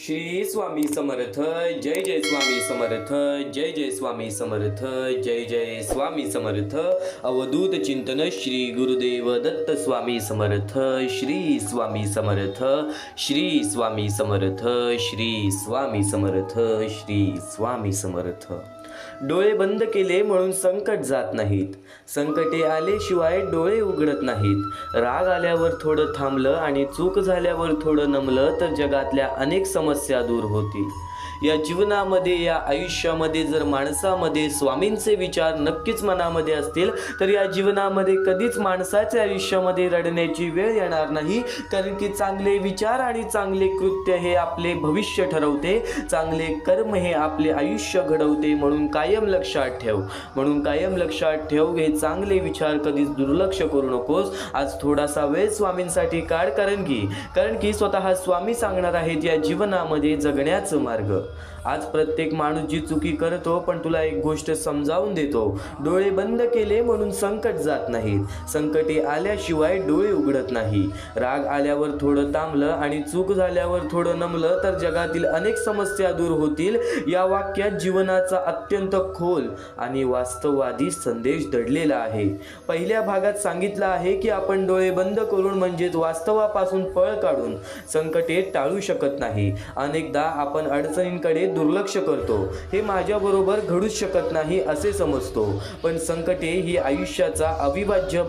श्री स्वामी समर्थ. जय जय स्वामी समर्थ. जय जय स्वामी समर्थ. जय जय स्वामी समर्थ. अवधूत चिंतन श्री गुरुदेव दत्त स्वामी समर्थ. श्री स्वामी समर्थ. श्री स्वामी समर्थ. श्री स्वामी समर्थ. श्री स्वामी समर्थ. डोळे बंद केले म्हणून संकट जात नाहीत. संकटे आल्याशिवाय डोळे उघडत नाहीत. राग आल्यावर थोडं थांबलं आणि चूक झाल्यावर थोडं नमलं तर जगातल्या अनेक समस्या दूर होतील. या जीवनामध्ये, या आयुष्यामध्ये जर माणसामध्ये स्वामींचे विचार नक्कीच मनामध्ये असतील तर या जीवनामध्ये कधीच माणसाच्या आयुष्यामध्ये रडण्याची वेळ येणार नाही. कारण की चांगले विचार आणि चांगले कृत्य हे आपले भविष्य ठरवते. चांगले कर्म हे आपले आयुष्य घडवते. म्हणून कायम लक्षात ठेव हे चांगले विचार कधीच दुर्लक्ष करू नकोस. आज थोडासा वेळ स्वामींसाठी काढ. कारण की स्वतः स्वामी सांगणार आहेत या जीवनामध्ये जगण्याचं मार्ग. आज प्रत्येक माणूस जी चुकी करतो, पण तुला एक गोष्ट समजावून देतो. डोळे बंद केले म्हणून संकट जात नाहीत. संकटे आल्याशिवाय डोळे उघडत नाही. राग आल्यावर थोडं थांबलं आणि चूक झाल्यावर थोडं नमलं तर जगातील अनेक समस्या दूर होतील. या वाक्यात जीवनाचा अत्यंत खोल आणि वास्तववादी संदेश दडलेला आहे. पहिल्या भागात सांगितलं आहे की आपण डोळे बंद करून म्हणजेच वास्तवापासून पळ काढून संकटे टाळू शकत नाही. अनेकदा आपण अडचणींकडे दुर्लक्ष करतो. हे माझ्याबरोबर घडूच शकत नाही असे समजतो. पण संकटे ही आयुष्याचा अविभाज्य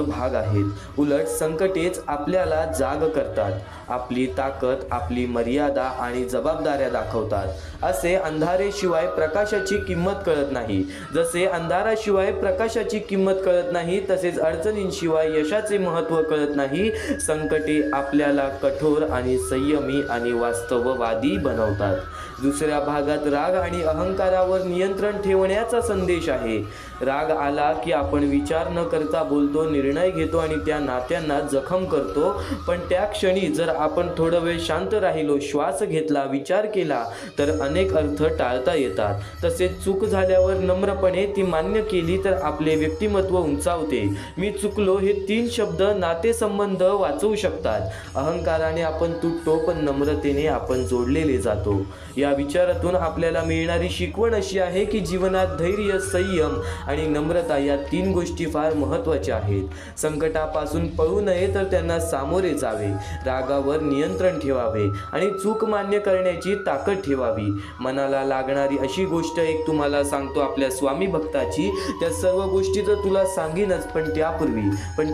भाग आहेत. उलट संकटेच आपल्याला जाग करतात. आपली ताकद, आपली मर्यादा आणि जबाबदाऱ्या दाखवतात. असे अंधारेशिवाय प्रकाशाची किंमत कळत नाही. जसे अंधाराशिवाय प्रकाशाची किंमत कळत नाही, तसेच अडचणींशिवाय यशाचे महत्त्व कळत नाही. संकटे आपल्याला कठोर आणि संयमी आणि वास्तववादी बनवतात. दुसऱ्या भागात राग आणि अहंकारावर नियंत्रण ठेवण्याचा संदेश आहे. राग आला की आपण विचार न करता बोलतो, निर्णय घेतो आणि त्या नात्यांना जखम करतो. पण त्या क्षणी जर आपण थोडं वेळ शांत राहिलो, श्वास घेतला, विचार केला तर अनेक अर्थ टाळता येतात. तसेच चूक झाल्यावर नम्रपणे ती मान्य केली तर आपले व्यक्तिमत्व उंचावते. मी चुकलो हे 3 शब्द नातेसंबंध वाचवू शकतात. अहंकाराने आपण तुटतो, पण नम्रतेने आपण जोडलेले जातो. या विचारातून आपल्याला मिळणारी शिकवण अशी आहे की जीवनात धैर्य, संयम आणि नम्रता या 3 गोष्टी फार महत्त्वाच्या आहेत. संकटापासून पळू नये तर त्यांना सामोरे जावे. रागावर नियंत्रण ठेवावे आणि चूक मान्य करण्याची ताकद ठेवावी. मनाला लागणारी अशी गोष्ट एक तुम्हाला सांगतो आपल्या स्वामी भक्ताची. त्या सर्व गोष्टी तर तुला सांगेनच, पण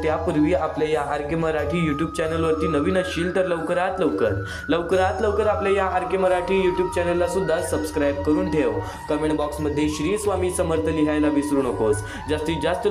त्यापूर्वी आपल्या या आर.के. मराठी यूट्यूब चॅनलवरती नवीन असशील तर लवकरात लवकर आपल्या या आर.के. मराठी यूट्यूब चॅनलला सुद्धा सबस्क्राईब करून ठेव. कमेंट बॉक्समध्ये श्री स्वामी समर्थ लिहायला विसरू नकोस. जास्तीत जास्त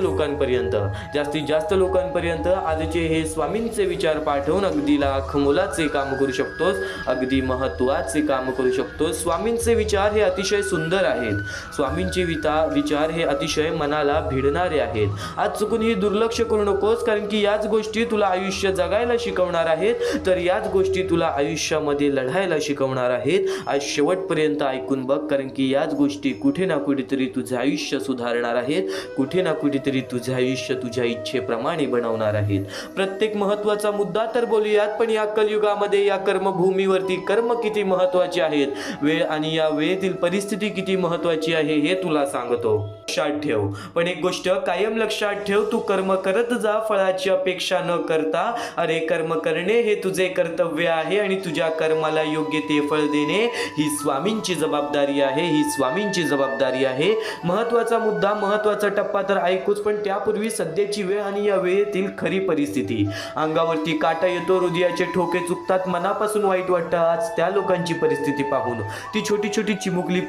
लोकांपर्यंत आजचे हे स्वामींचे विचार पाठवून अगदी लाख मोलाचे काम करू शकतोस. अगदी महत्त्वाचे काम करू शकतोस. स्वामींचे विचार हे अतिशय सुंदर आहेत. स्वामींचे विचार हे अतिशय मनाला भिडणारे आहेत. आज चुकूनही दुर्लक्ष करू नकोस. कारण की याच गोष्टी तुला आयुष्य जगायला शिकवणार आहेत. तर याच गोष्टी तुला आयुष्यामध्ये लढायला शिकवणार आहेत. आज शेवटपर्यंत ऐकून बघ. कारण की याच गोष्टी कुठे ना कुठेतरी तुझे आयुष्य सुधारणार आहेत. कुठे ना कुठेतरी तुझे आयुष्य तुझ्या इच्छेप्रमाणे बनवणार आहेत. प्रत्येक महत्त्वाचा मुद्दा तर बोलूयात, पण या कलियुगामध्ये या कर्मभूमीवरती कर्म किती महत्त्वाचे आहेत, वेळ आणि या वेळेतील परिस्थिती किती महत्त्वाची आहे हे तुला सांगतो. लक्षात ठेव. पण एक गोष्ट कायम लक्षात ठेव, तू कर्म करत जा फळाची अपेक्षा न करता. अरे कर्म करणे हे तुझे कर्तव्य आहे आणि तुझ्या कर्माला योग्य ते फळ देणे ही स्वामींची जबाबदारी आहे. महत्त्वाचा मुद्दा, महत्त्वाचा टप्पा तर ऐकूच, पण त्यापूर्वी सध्याची वेळ आणि या वेळेतील खरी परिस्थिती. अंगावरती काटा येतो, हृदयाचे ठोके चुकतात, मनापासून वाईट वाटतं आज त्या लोकांची परिस्थिती पाहून. ती छोटी छोटी चिमुकली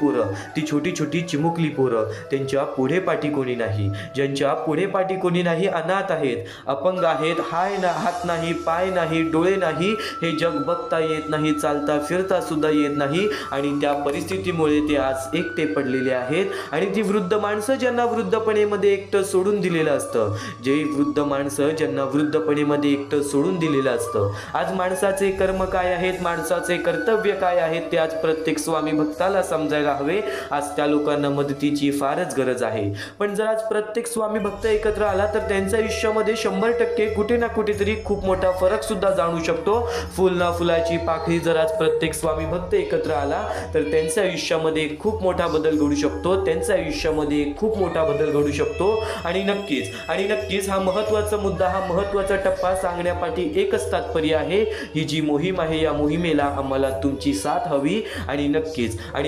पोरं त्यांच्या पुढे पाठी कोणी नाही. ज्यांच्या पुढे पाठी कोणी नाही, अनाथ आहेत, अपंग आहेत, हात नाही, पाय नाही, डोळे नाही, हे जग बघता येत नाही, चालता फिरता सुद्धा येत नाही आणि त्या परिस्थितीमुळे ते आज एकटे पडलेले आहेत. आणि ती वृद्ध माणसं ज्यांना वृद्धपणेमध्ये एकटं सोडून दिलेलं असतं, आज माणसाचे कर्म काय आहेत, माणसाचे कर्तव्य काय आहेत ते आज प्रत्येक स्वामी भक्ताला समजायला हवे. आज त्या लोकांना मदतीची फारच गरज आहे. पण जर आज प्रत्येक स्वामी भक्त एकत्र आला तर त्यांच्या आयुष्यामध्ये 100% कुठे ना कुठेतरी खूप मोठा फरक सुद्धा जाणू शकतो. फुल ना फुलाची पाकळी जर आज प्रत्येक स्वामी भक्त एकत्र आला तर त्यांच्या आयुष्यामध्ये खूप मोठा बदल घडू शकतो. त्यांच्या आयुष्यामध्ये खूप मोठा बदल घडू शकतो. आणि नक्कीच हा महत्त्वाचा मुद्दा, हा महत्त्वाचा टप्पा सांगण्यापाठी एकच तात्पर्य आहे. ही जी मोहीम आहे या मोहिमेला आम्हाला तुमची साथ हवी. आणि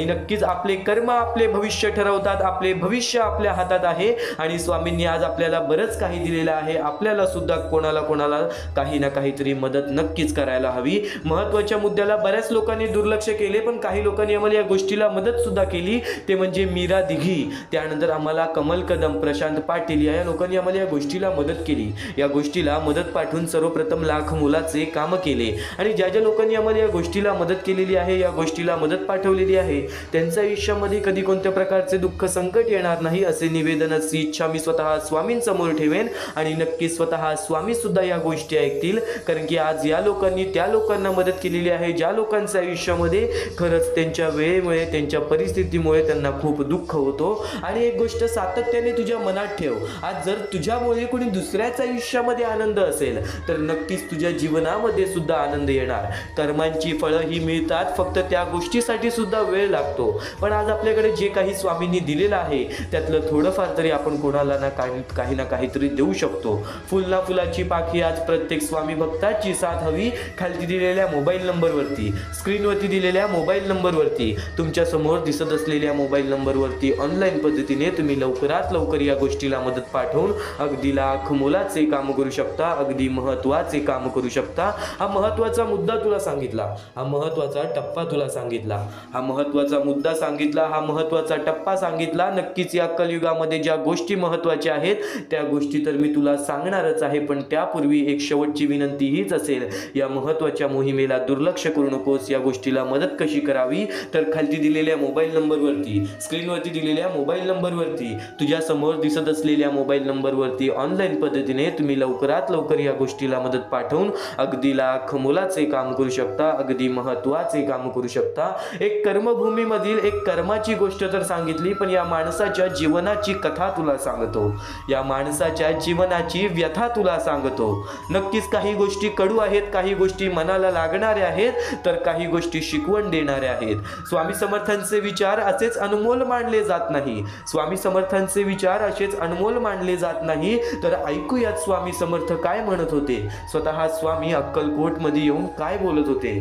नक्कीच आपले कर्म आपले भविष्य ठरवतात. आपले भविष्य आपल्या हातात आहे. आणि स्वामींनी आज आपल्याला बरंच काही दिलेलं आहे. आपल्याला सुद्धा कोणाला काही ना काहीतरी मदत नक्कीच करायला हवी. महत्त्वाच्या मुद्द्याला बऱ्याच लोकांनी दुर्लक्ष केले, पण काही लोकांनी आम्हाला या गोष्टीला मदत सुद्धा केली. ते म्हणजे मीरा दिघी, त्यानंतर आम्हाला कमल कदम, प्रशांत पाटील या लोकांनी आम्हाला या गोष्टीला मदत केली. या गोष्टीला मदत पाठवून सर्वप्रथम लाख मोलाचे काम केले. आणि ज्या लोकांनी आम्हाला या गोष्टीला मदत केलेली आहे, या गोष्टीला मदत पाठवलेली आहे, त्यांच्या आयुष्यामध्ये कधी कोणत्या प्रकारचे दुःख संकट येणार नाही असे निवेदनाची इच्छा मी स्वतः स्वामींसमोर ठेवेन. आणि नक्की स्वतः स्वामी सुद्धा या गोष्टी ऐकतील. कारण की आज या लोकांनी त्या लोकांना मदत केलेली आहे ज्या लोकांच्या आयुष्यामध्ये खरंच त्यांच्या वेळेमुळे, त्यांच्या परिस्थितीमुळे त्यांना खूप दुःख होतो. आणि एक गोष्ट सातत्याने तुझ्या मनात ठेव, आज जर तुझ्यामुळे कोणी दुसऱ्याच्या आयुष्यामध्ये आनंद असेल तर नक्कीच तुझ्या जीवनामध्ये सुद्धा आनंद येणार. कर्मांची फळं ही मिळतात, फक्त त्या गोष्टीसाठी सुद्धा वेळ लागतो. पण आज आपल्याकडे जे काही स्वामींनी दिलेलं आहे त्यातलं थोडंफार तरी आपण कोणाला ना काही ना काहीतरी देऊ शकतो. फुल ना फुलाची पाखी आज प्रत्येक स्वामी भक्ताची साथ हवी. खाली दिलेल्या मोबाईल नंबरवरती, स्क्रीनवरती दिलेल्या मोबाईल नंबरवरती, तुमच्या समोर दिसत असलेल्या मोबाईल नंबरवरती ऑनलाईन पद्धतीने तुम्ही लवकरात लवकर या गोष्टीला मदत पाठवून अगदी लाख मोलाचे काम करू शकता. अगदी महत्त्वाचे काम करू शकता. हा महत्त्वाचा मुद्दा तुला सांगितला, हा महत्त्वाचा टप्पा तुला सांगितला, हा महत्त्वाचा मुद्दा सांगितला, हा महत्त्वाचा टप्पा सांगितला. नक्कीच या कलियुगामध्ये ज्या गोष्टी महत्त्वाच्या आहेत त्या गोष्टी तर मी तुला सांगणारच आहे. पण त्यापूर्वी एक शेवटची विनंती हीच असेल, या महत्त्वाच्या मोहिमेला दुर्लक्ष करू नकोस. या गोष्टीला मदत कशी करावी तर खाली दिलेल्या मोबाईल नंबरवरती, स्क्रीनवरती दिलेल्या मोबाईल नंबरवरती, तुझ्या समोर दिसत असलेल्या मोबाईल नंबरवरती ऑनलाईन पद्धतीने तुम्ही लवकरात लवकर या गोष्टीला मदत पाठवून अगदी लाख मोलाचे काम करू शकता. अगदी महत्त्वाचे काम करू शकता. एक कर्मभूमीमधील एक कर्माची गोष्ट तर सांगितली, पण या माणसाच्या जीवनाची कथा तुला सांगतो, या माणसाच्या जीवनाची व्यथा तुला सांगतो. नक्कीच काही गोष्टी कडू आहेत, काही गोष्टी मनाला लागणाऱ्या आहेत, तर काही गोष्टी शिकवण देणाऱ्या आहेत. स्वामी समर्थांचे विचार असेच अनमोल मानले जात नाही. स्वामी समर्थांचे विचार असेच अनमोल मानले जात नाही. तर ऐकूयात स्वामी समर्थ काय म्हणत होते, स्वतः स्वामी अक्कलकोटमध्ये येऊन काय बोलत होते.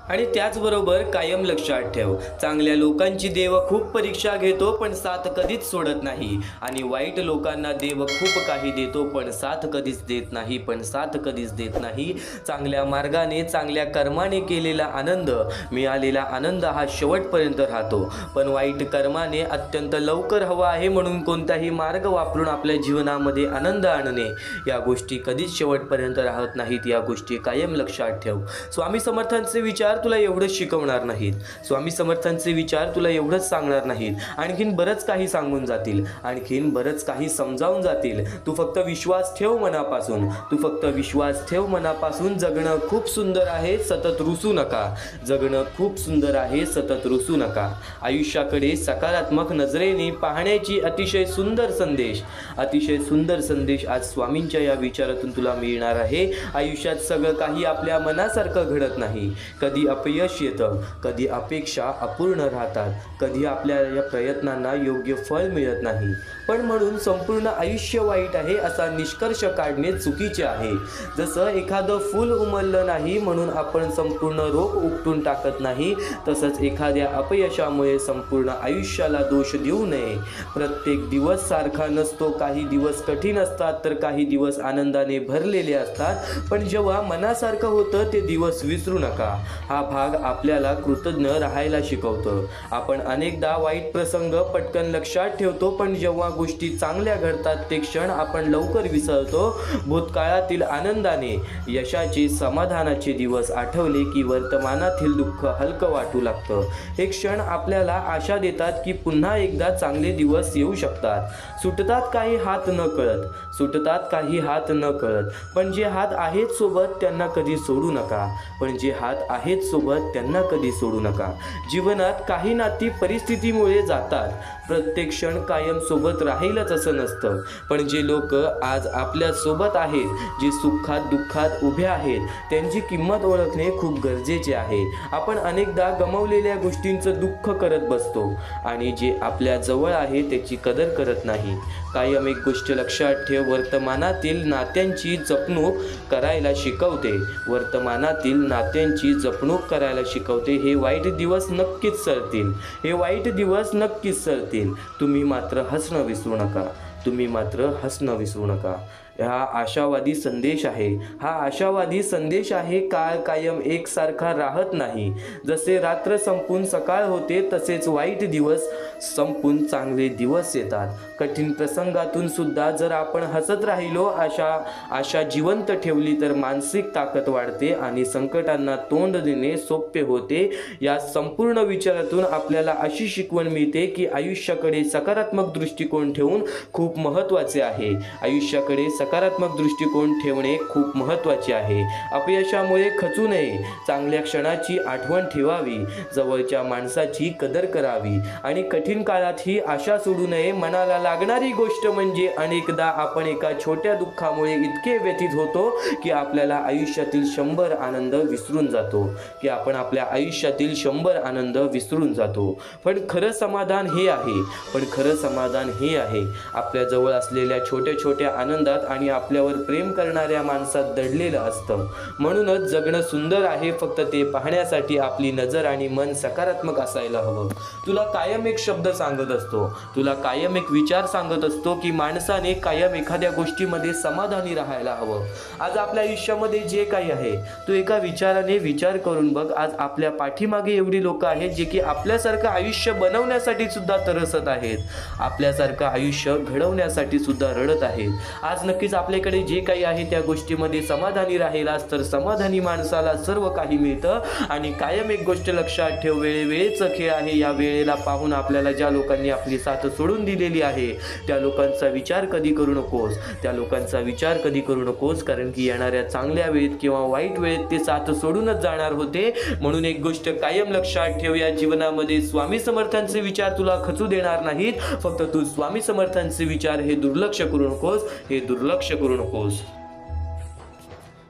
आणि त्याचबरोबर कायम लक्षात ठेव, चांगल्या लोकांची देव खूप परीक्षा घेतो पण साथ कधीच सोडत नाही. आणि वाईट लोकांना देव खूप काही देतो पण साथ कधीच देत नाही, पण साथ कधीच देत नाही. चांगल्या मार्गाने, चांगल्या कर्माने केलेला आनंद, मिळालेला आनंद हा शेवटपर्यंत राहतो. पण वाईट कर्माने अत्यंत लवकर हवा आहे म्हणून कोणताही मार्ग वापरून आपल्या जीवनामध्ये आनंद आणणे, या गोष्टी कधीच शेवटपर्यंत राहत नाहीत. या गोष्टी कायम लक्षात ठेव. स्वामी समर्थांचे विचार तुला एवढंच शिकवणार नाहीत, स्वामी समर्थांचे विचार तुला एवढंच सांगणार नाहीत, आणखीन बरंच काही सांगून जातील, आणखीन बरंच काही समजावून जातील. तू फक्त विश्वास ठेव मनापासून, तू फक्त विश्वास ठेव मनापासून. जगणं खूप सुंदर आहे, सतत रुसू नका. जगणं खूप सुंदर आहे, सतत रुसू नका. आयुष्याकडे सकारात्मक नजरेने पाहण्याची अतिशय सुंदर संदेश, अतिशय सुंदर संदेश आज स्वामींच्या या विचारातून तुला मिळणार आहे. आयुष्यात सगळं काही आपल्या मनासारखं घडत नाही. कधी अपयश येतं, कधी अपेक्षा अपूर्ण राहतात, कधी आपल्या या प्रयत्नांना योग्य फळ मिळत नाही. पण म्हणून संपूर्ण आयुष्य वाईट आहे असा निष्कर्ष काढणे चुकीचे आहे. जसं एखादं फूल उमललं नाही म्हणून आपण संपूर्ण रोप उपटून टाकत नाही, तसंच एखाद्या अपयशामुळे संपूर्ण आयुष्याला दोष देऊ नये. प्रत्येक दिवस सारखा नसतो, काही दिवस कठीण असतात तर काही दिवस आनंदाने भरलेले असतात. पण जेव्हा मनासारखं होतं ते दिवस विसरू नका. हा भाग आपल्याला कृतज्ञ राहायला शिकवतो. आपण अनेकदा वाईट प्रसंग पटकन लक्षात ठेवतो, पण जेव्हा गोष्टी चांगल्या घडतात ते क्षण आपण लवकर विसरतो. भूतकाळातील आनंदाने, यशाचे, समाधानाचे दिवस आठवले की वर्तमानातील दुःख हलकं वाटू लागतं. हे क्षण आपल्याला आशा देतात की पुन्हा एकदा चांगले दिवस येऊ शकतात. सुटतात काही हात न कळत, सुटतात काही हात न कळत, पण जे हात आहेत सोबत त्यांना कधी सोडू नका, पण जे हात आहेत सोबत त्यांना कधी सोडू नका. जीवनात काही नाती परिस्थितीमुळे जातात, प्रत्येक क्षण कायम सोबत राहीलच असं नसतं, पण जे लोक आज आपल्या सोबत आहेत, जे सुखात दुःखात उभे आहेत, त्यांची किंमत ओळखणे खूप गरजेचे आहे. आपण अनेकदा गमावलेल्या गोष्टींचं दुःख करत बसतो आणि जे आपल्या जवळ आहे त्याची कदर करत नाही. कायम एक गोष्ट लक्षात ठेव, वर्तमानातील नात्यांची जपणूक करायला शिकवते, वर्तमानातील नात्यांची जपणूक करायला शिकवते. हे वाईट दिवस नक्कीच सरतील, हे वाईट दिवस नक्कीच सरतील. तुम्ही मात्र हसणं विसरू नका, तुम्ही मात्र हसणं विसरू नका. हा आशावादी संदेश आहे, हा आशावादी संदेश आहे. काळ कायम एकसारखा राहत नाही. जसे रात्र संपून सकाळ होते तसेच वाईट दिवस संपून चांगले दिवस येतात. कठीण प्रसंगातून सुद्धा जर आपण हसत राहिलो, आशा जिवंत ठेवली तर मानसिक ताकद वाढते आणि संकटांना तोंड देणे सोपे होते. या संपूर्ण विचारातून आपल्याला अशी शिकवण मिळते की आयुष्याकडे सकारात्मक दृष्टिकोन ठेवून खूप महत्त्वाचे आहे. आयुष्याकडे सकारात्मक दृष्टिकोन ठेवणे खूप महत्त्वाचे आहे. अपयशामुळे खचू नये, चांगल्या क्षणाची आठवण ठेवावी, जवळच्या माणसाची कदर करावी आणि कठीण काळातही आशा सोडू नये. मनाला लागणारी गोष्ट म्हणजे अनेकदा आपण एका छोट्या दुःखामुळे इतके व्यथित होतो की आपल्याला आयुष्यातील 100 आनंद विसरून जातो, की आपण आपल्या आयुष्यातील 100 आनंद विसरून जातो. पण खरं समाधान हे आहे, पण खरं समाधान हे आहे आपल्या जवळ असलेल्या छोट्या छोट्या आनंदात आणि आपल्यावर प्रेम करणाऱ्या माणसात दडलेलं असतं. म्हणूनच जगणं सुंदर आहे, फक्त ते पाहण्यासाठी आपली नजर आणि मन सकारात्मक असायला हवं. तुला कायम एक शब्द सांगत असतो, तुला कायम एक विचार सांगत असतो की माणसाने कायम एखाद्या गोष्टीमध्ये समाधानी राहायला हवं. आज आपल्या आयुष्यामध्ये जे काही आहे तू एका विचाराने विचार करून बघ. आज आपल्या पाठीमागे एवढी लोक आहेत जे की आपल्यासारखं आयुष्य बनवण्यासाठी सुद्धा तरसत आहेत, आपल्यासारखं आयुष्य घडवण्यासाठी सुद्धा रडत आहेत. आज नक्कीच आपल्याकडे जे काही आहे त्या गोष्टीमध्ये समाधानी राहिलास तर समाधानी माणसाला सर्व काही मिळतं. आणि कायम एक गोष्ट लक्षात ठेव, वेळेचा खेळ आहे. या वेळेला पाहून आपल्याला ज्या लोकांनी आपली साथ सोडून दिलेली आहे त्या लोकांचा विचार कधी करू नकोस, त्या लोकांचा विचार कधी करू नकोस, कारण की येणाऱ्या चांगल्या वेळेत किंवा वाईट वेळेत ते साथ सोडूनच जाणार होते. म्हणून एक गोष्ट कायम लक्षात ठेव, या जीवनामध्ये स्वामी समर्थांचे विचार तुला खचू देणार नाहीत. फक्त तू स्वामी समर्थांचे विचार हे दुर्लक्ष करू नकोस, हे दुर्लक्ष करू नकोस.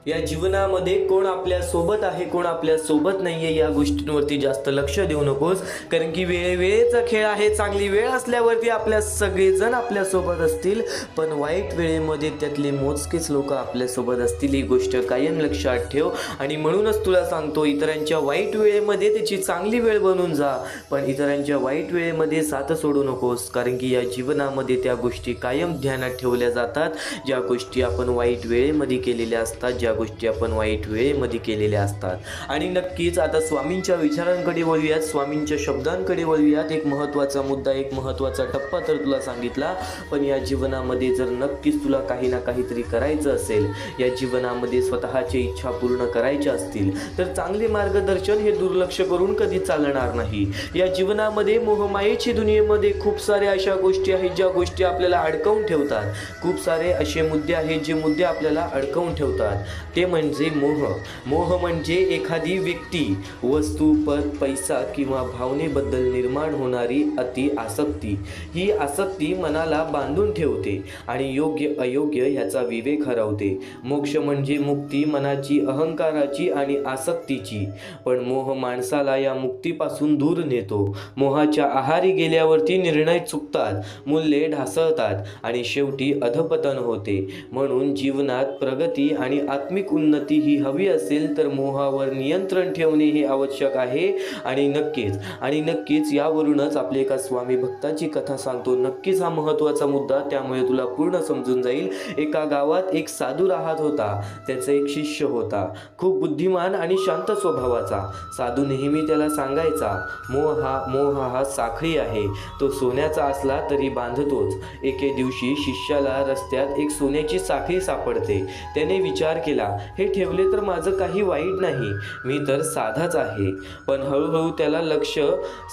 या जीवनामध्ये कोण आपल्या सोबत आहे, कोण आपल्या सोबत नाहीये या गोष्टींवरती जास्त लक्ष देऊ नकोस, कारण की वेळेचा खेळ आहे. चांगली वेळ असल्यावरती आपल्या सगळेजण आपल्या सोबत असतील, पण वाईट वेळेमध्ये त्यातले मोजकेच लोक आपल्या सोबत असतील. ही गोष्ट कायम लक्षात ठेव. आणि म्हणूनच तुला सांगतो, इतरांच्या वाईट वेळेमध्ये त्याची चांगली वेळ बनून जा, पण इतरांच्या वाईट वेळेमध्ये साथ सोडू नकोस, कारण की या जीवनामध्ये त्या गोष्टी कायम ध्यानात ठेवल्या जातात, ज्या गोष्टी आपण वाईट वेळेमध्ये केलेल्या असतात, ज्या गोष्टी आपण वाईट वेळेमध्ये केलेल्या असतात. आणि नक्कीच आता स्वामींच्या विचारांकडे वळूयात, स्वामींच्या शब्दांकडे वळूयात. एक महत्त्वाचा मुद्दा, एक महत्त्वाचा टप्पा तर तुला सांगितला, पण या जीवनामध्ये जर नक्कीच तुला काही ना काहीतरी करायचं असेल, या जीवनामध्ये स्वतःच्या इच्छा पूर्ण करायच्या असतील, तर चांगले मार्गदर्शन हे दुर्लक्ष करून कधी चालणार नाही. या जीवनामध्ये मोहमायेच्या दुनियेमध्ये खूप साऱ्या अशा गोष्टी आहेत ज्या गोष्टी आपल्याला अडकवून ठेवतात. खूप सारे असे मुद्दे आहेत जे मुद्दे आपल्याला अडकवून ठेवतात. ते म्हणजे मोह. मोह म्हणजे एखादी व्यक्ती, वस्तू, पद, पैसा किंवा भावनेबद्दल निर्माण होणारी अति आसक्ती. ही आसक्ती मनाला बांधून ठेवते आणि योग्य अयोग्य ह्याचा विवेक हरवते. मोक्ष म्हणजे मुक्ती मनाची, अहंकाराची आणि आसक्तीची. पण मोह माणसाला या मुक्तीपासून दूर नेतो. मोहाच्या आहारी गेल्यावरती निर्णय चुकतात, मूल्ये ढासळतात आणि शेवटी अधपतन होते. म्हणून जीवनात प्रगती आणि आत्मिक उन्नती ही हवी असेल तर मोहावर नियंत्रण ठेवणे हे आवश्यक आहे. आणि नक्कीच यावरूनच आपल्या एका स्वामी भक्ताची कथा सांगतो. नक्कीच हा महत्त्वाचा मुद्दा, त्यामुळे तुला पूर्ण समजून जाईल. एका गावात एक साधू राहत होता. त्याचा एक शिष्य होता, खूप बुद्धिमान आणि शांत स्वभावाचा. साधू नेहमी त्याला सांगायचा, मोह हा साखळी आहे, तो सोन्याचा असला तरी बांधतोच. एके दिवशी शिष्याला रस्त्यात एक सोन्याची साखळी सापडते. त्याने विचार केला, केला, हे ठेवले तर माझं काही वाईट नाही, मी तर साधाच आहे. पण हळूहळू त्याला लक्ष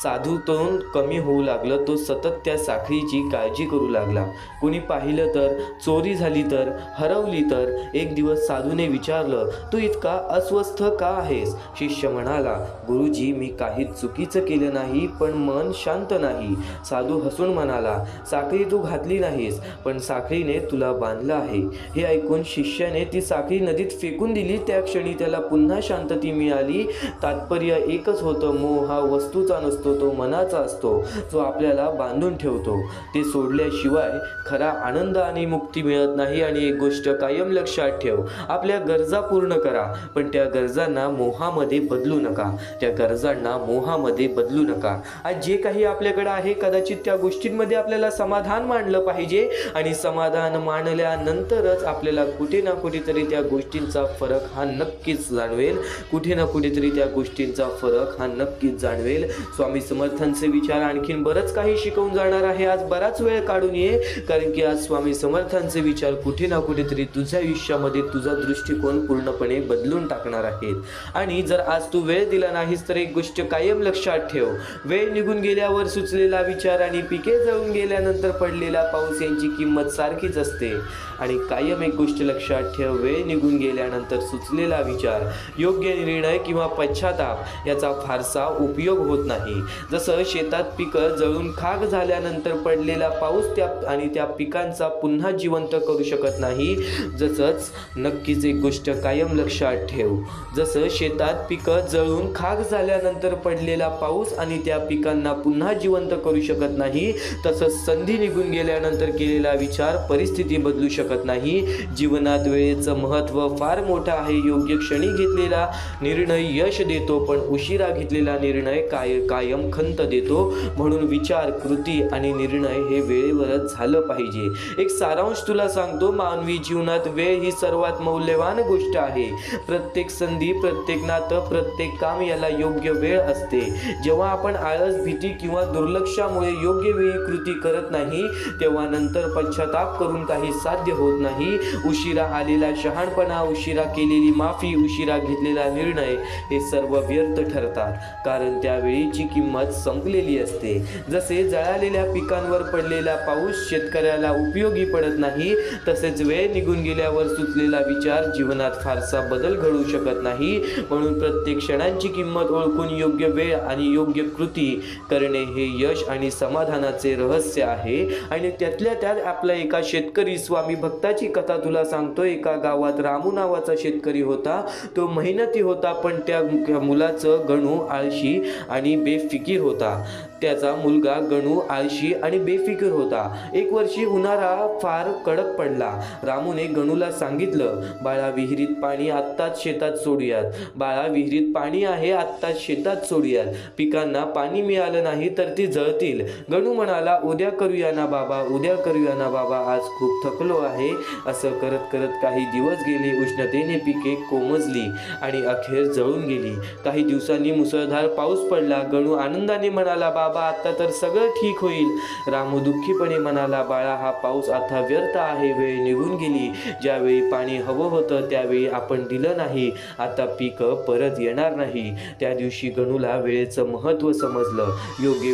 साधूतून कमी होऊ लागलं. तो सतत त्या साखळीची काळजी करू लागला. कुणी पाहिलं तर, चोरी झाली तर, हरवली तर. एक दिवस साधूने विचारलं, तू इतका अस्वस्थ का आहेस? शिष्य म्हणाला, गुरुजी, मी काही चुकीचं केलं नाही, पण मन शांत नाही. साधू हसून म्हणाला, साखळी तू घातली नाहीस, पण साखळीने तुला बांधलं आहे. हे ऐकून शिष्याने ती साखळी नदीत फेकून दिली. त्या क्षणी त्याला पुन्हा शांतता मिळाली. तात्पर्य एकच होतं, मोह हा वस्तूचा नसतो, तो मनाचा असतो, जो आपल्याला बांधून ठेवतो. ते सोडल्याशिवाय खरा आनंद आणि मुक्ती मिळत नाही. आणि एक गोष्ट कायम लक्षात ठेव, आपल्या गरजा पूर्ण करा, पण त्या गरजांना मोहामध्ये बदलू नका. त्या गरजांना मोहामध्ये बदलू नका. आज जे काही आपल्याकडे आहे, कदाचित त्या गोष्टींमध्ये आपल्याला समाधान मानलं पाहिजे, आणि समाधान मानल्यानंतरच आपल्याला कुठे ना कुठेतरी त्या गोष्टींचा फरक हा नक्कीच जाणवेल. कुठे ना कुठेतरी त्या गोष्टींचा फरक हा नक्कीच जाणवेल. स्वामी समर्थांचे विचार आणखीन बरंच काही शिकवून जाणार आहे. आज बराच वेळ काढून ये, कारण की आज स्वामी समर्थांचे विचार कुठे ना कुठेतरी तुझ्या आयुष्यामध्ये तुझा दृष्टिकोन पूर्णपणे बदलून टाकणार आहेत. आणि जर आज तू वेळ दिला नाहीस तर एक गोष्ट कायम लक्षात ठेव, वेळ निघून गेल्यावर सुचलेला विचार आणि पिके जळून गेल्यानंतर पडलेला पाऊस यांची किंमत सारखीच असते. आणि कायम एक गोष्ट लक्षात ठेव, वेळ निघून गेल्यानंतर सुचलेला विचार, योग्य निर्णय किंवा पश्चाताप याचा फारसा उपयोग होत नाही. जसं शेतात पिकं जळून खाक झाल्यानंतर पडलेला पाऊस त्या पिकांचा पुन्हा जिवंत करू शकत नाही, जसंच नक्कीच एक गोष्ट कायम लक्षात ठेव, जसं शेतात पिकं जळून खाक झाल्यानंतर पडलेला पाऊस आणि त्या पिकांना पुन्हा जिवंत करू शकत नाही, तसंच संधी निघून गेल्यानंतर केलेला विचार परिस्थिती बदलू शकत नाही. जीवनात वेळेचं महत्त्व फार मोठं आहे. योग्य क्षणी घेतलेला निर्णय यश देतो, पण उशिरा घेतलेला निर्णय कायम खंत देतो. म्हणून विचार, कृती आणि निर्णय हे वेळेवरच झालं पाहिजे. एक सारांश तुला सांगतो, मानवी जीवनात वेळ ही सर्वात मौल्यवान गोष्ट आहे. प्रत्येक संधी, प्रत्येक नातं, प्रत्येक काम याला योग्य वेळ असते. जेव्हा आपण आळस, भीती किंवा दुर्लक्षामुळे योग्य वेळी कृती करत नाही, तेव्हा नंतर पश्चाताप करून काही साध्य होत नाही. उशिरा आलेला शहाणपणा, उशिरा केलेली माफी, उशिरा घेतलेला निर्णय हे सर्व व्यर्थ ठरतात, कारण त्या वेळेची किंमत संपलेली असते. जसे जळालेल्या पिकांवर पडलेला पाऊस शेतकऱ्याला उपयोगी पडत नाही, तसेच वेळ निघून गेल्यावर सुचलेला विचार जीवनात फारसा बदल घडवू शकत नाही. म्हणून प्रत्येक क्षणांची किंमत ओळखून योग्य वेळ आणि योग्य कृती करणे हे यश आणि समाधानाचे रहस्य आहे. आणि त्यातल्या त्यात आपला एका शेतकरी स्वामी भक्ताची कथा तुला सांगतो. एका गावात रामू नावाचा शेतकरी होता. तो मेहनती होता, पण त्या मुलाचं गणू आळशी आणि बेफिकीर होता. त्याचा मुलगा गणू आळशी आणि बेफिकीर होता. एक वर्षी उन्हाळा फार कडक पडला. रामूने गणूला सांगितलं, बाळा, विहिरीत पाणी आत्ताच शेतात सोडूयात. बाळा, विहिरीत पाणी आहे, आत्ताच शेतात सोडूयात. पिकांना पाणी मिळालं नाही तर ती जळतील. गणू म्हणाला, उद्या करूया ना बाबा, उद्या करूया ना बाबा, आज खूप थकलो आहे. असं करत करत काही दिवस गेले. उष्णतेने पिके कोमजली आणि अखेर जळून गेली. काही दिवसांनी मुसळधार पाऊस पडला. गणू आनंदाने म्हणाला, बाबा, आता तर सगळं ठीक होईल. रामू दुःखीपणे म्हणाला, बाळा, हा पाऊस आता व्यर्थ आहे. वेळ निघून गेली. ज्यावेळी पाणी हवं होतं त्यावेळी आपण दिलं नाही. आता पीक परत येणार नाही. त्या दिवशी गणूला वेळेचं महत्त्व समजलं. योग्य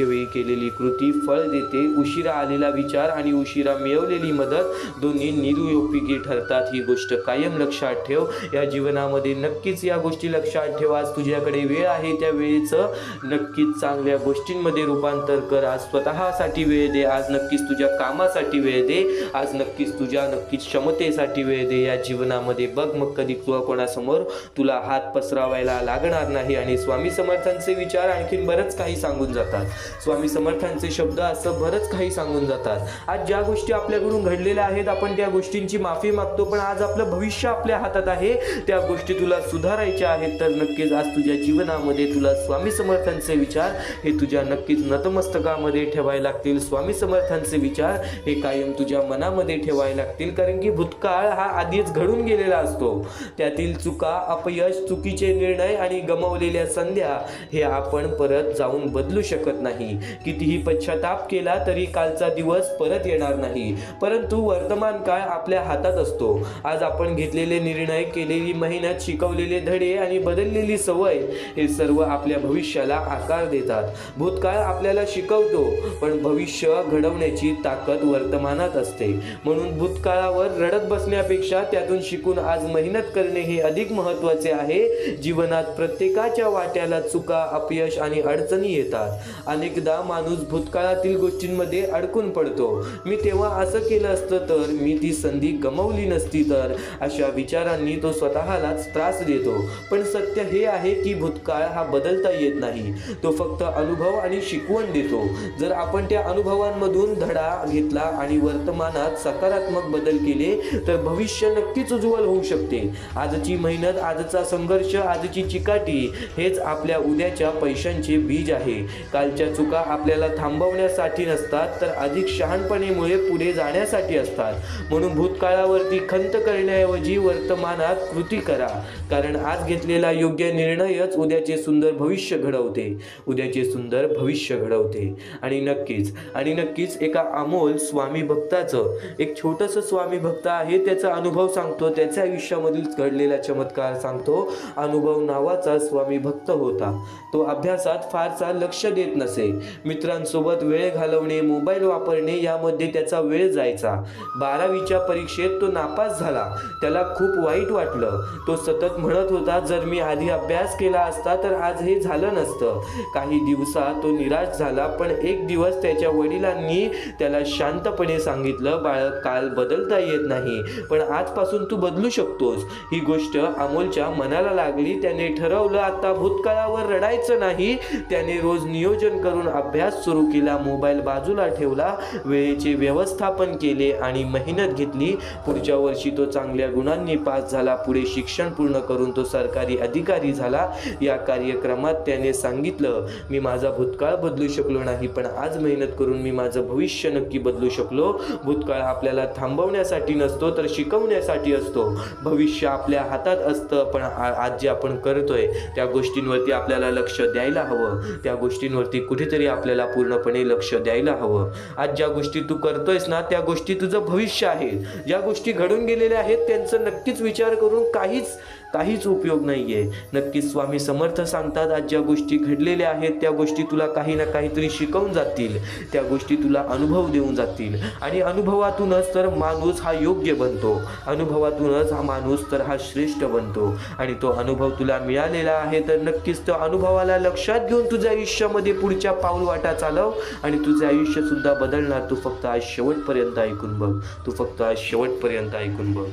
वेळी केलेली कृती फळ देते. उशिरा आलेला विचार आणि उशिरा मिळवलेली मदत दोन्ही निरुपयोगी ठरतात. ही गोष्ट कायम लक्षात ठेव. या जीवनामध्ये नक्कीच या गोष्टी लक्षात ठेव. आज तुझ्याकडे वेळ आहे, त्या वेळेचं नक्कीच चांगल्या गोष्टींमध्ये रूपांतर कर. आज स्वतःसाठी वेळ दे. आज नक्कीच तुझ्या कामासाठी वेळ दे. आज नक्कीच क्षमतेसाठी वेळ दे. या जीवनामध्ये बघ, मग कधी कोणासमोर तुला हात पसरावायला लागणार नाही. आणि स्वामी समर्थांचे विचार आणखीन बरंच काही सांगून जातात. स्वामी समर्थांचे शब्द असं बरंच काही सांगून जातात. आज ज्या गोष्टी आपल्याकडून घडलेल्या आहेत, आपण त्या गोष्टींची माफी मागतो, पण आज आपलं भविष्य आपल्या हातात आहे. त्या गोष्टी तुला सुधारायच्या आहेत, तर नक्कीच आज तुझ्या जीवनामध्ये तुला स्वामी समर्थांचे विचार हे तुझ्या नक्कीच नतमस्तकामध्ये ठेवायला लागतील. स्वामी समर्थांचे विचार हे कायम तुझ्या मनामध्ये ठेवायला लागतील, कारण की भूतकाळ हा आधीच घडून गेलेला असतो. त्यातील चुका, अपयश, चुकीचे निर्णय आणि गमावलेल्या संध्या हे आपण परत जाऊन बदलू शकत नाही. कितीही पश्चाताप केला तरी कालचा दिवस परत येणार नाही, परंतु वर्तमान काळ आपल्या हातात असतो. आज आपण घेतलेले निर्णय, केलेली मेहनत, शिकवलेले धडे आणि बदललेली सवय हे सर्व आपल्या भविष्याला आकार देतात. भूतकाळ आपल्याला शिकवतो, पण भविष्य घडवण्याची ताकद वर्तमानात असते. म्हणून भूतकाळावर रडत बसण्यापेक्षा त्यातून शिकून आज मेहनत करणे हे अधिक महत्त्वाचे आहे. जीवनात प्रत्येकाच्या वाट्याला चुका, अपयश आणि अडचणी येतात. अनेकदा माणूस भूतकाळातील गोष्टींमध्ये अडकून पडतो. मी तेव्हा असं केलं असतं तर, मी ती संधी गमावली नसती तर, अशा विचारांनी तो स्वतःलाच त्रास देतो. पण सत्य हे आहे की भूतकाळ हा बदलता येत नाही. तो फक्त अनुभव आणि शिकवण देतो. जर आपण त्या अनुभवांमधून धडा घेतला आणि वर्तमानात सकारात्मक बदल केले तर भविष्य नक्कीच उज्ज्वल होऊ शकते. आजची मेहनत, आजचा संघर्ष, आजची चिकाटी हेच आपल्या उद्याच्या पैशांचे बीज आहे. कालच्या चुका आपल्याला थांबवण्यासाठी नसतात, तर अधिक शहाणपणेमुळे पुढे जाण्यासाठी असतात. म्हणून भूतकाळावरती खंत करण्याऐवजी वर्तमानात कृती करा, कारण आज घेतलेला योग्य निर्णयच उद्याचे सुंदर भविष्य घडवते. आणि नक्कीच एका अमोल स्वामी भक्ताचं, एक छोटंसं स्वामी भक्त आहे, त्याचा अनुभव सांगतो, त्याच्या आयुष्यामधील घडलेला चमत्कार सांगतो. अनुभव नावाचा स्वामी भक्त होता. तो अभ्यासात फारसा लक्ष देत नसे. मित्रांसोबत वेळ घालवणे, मोबाईल वापरणे यामध्ये त्याचा वेळ जायचा. 12वीच्या परीक्षेत तो नापास झाला. त्याला खूप वाईट वाटलं. तो सतत म्हणत होता, जर मी आधी अभ्यास केला असता तर आज हे झालं नसतं. काही दिवसात तो निराश झाला. पण एक दिवस त्याच्या वडिलांनी त्याला शांतपणे सांगितलं, बाळ, काल बदलता येत नाही, पण आजपासून तू बदलू शकतोस. ही गोष्ट अमोलच्या मनाला लागली. त्याने ठरवलं, आता भूतकाळावर रडायचं नाही. त्याने रोज नियोजन करून अभ्यास सुरू केला, मोबाईल बाजूला ठेवला, वेळेचे व्यवस्थापन केले आणि मेहनत घेतली. पुढच्या वर्षी तो चांगल्या गुणांनी पास झाला. पुढे शिक्षण पूर्ण करून तो सरकारी अधिकारी झाला. या कार्यक्रमात त्याने सांगितलं, मी माझा भूतकाळ बदलू शकलो नाही, पण आज मेहनत करून मी माझं भविष्य नक्की बदलू शकलो. भूतकाळ आपल्याला थांबवण्यासाठी नसतो, तर शिकवण्यासाठी असतो. भविष्य आपल्या हातात असतं, पण आज जे आपण करतोय त्या गोष्टींवरती आपल्याला लक्ष द्यायला हवं. त्या गोष्टींवरती कुठेतरी आपल्याला पूर्णपणे लक्ष द्यायला हवं. आज ज्या गोष्टी तू करतोयस ना, त्या गोष्टी तुझं भविष्य आहे. ज्या गोष्टी घडून गेलेल्या आहेत त्यांचा नक्कीच विचार करून काहीच उपयोग नाहीये. नक्कीच स्वामी समर्थ सांगतात, आज ज्या गोष्टी घडलेल्या आहेत त्या गोष्टी तुला काही ना काहीतरी शिकवून जातील. त्या गोष्टी तुला अनुभव देऊन जातील. आणि अनुभवातूनच तर माणूस हा योग्य बनतो. अनुभवातूनच हा माणूस तर हा श्रेष्ठ बनतो. आणि तो अनुभव तुला मिळालेला आहे, तर नक्कीच त्या अनुभवाला लक्षात घेऊन तुझ्या आयुष्यामध्ये पुढच्या पाऊल वाटा चालव आणि तुझं आयुष्य सुद्धा बदलणार. तू फक्त आज शेवटपर्यंत ऐकून बघ.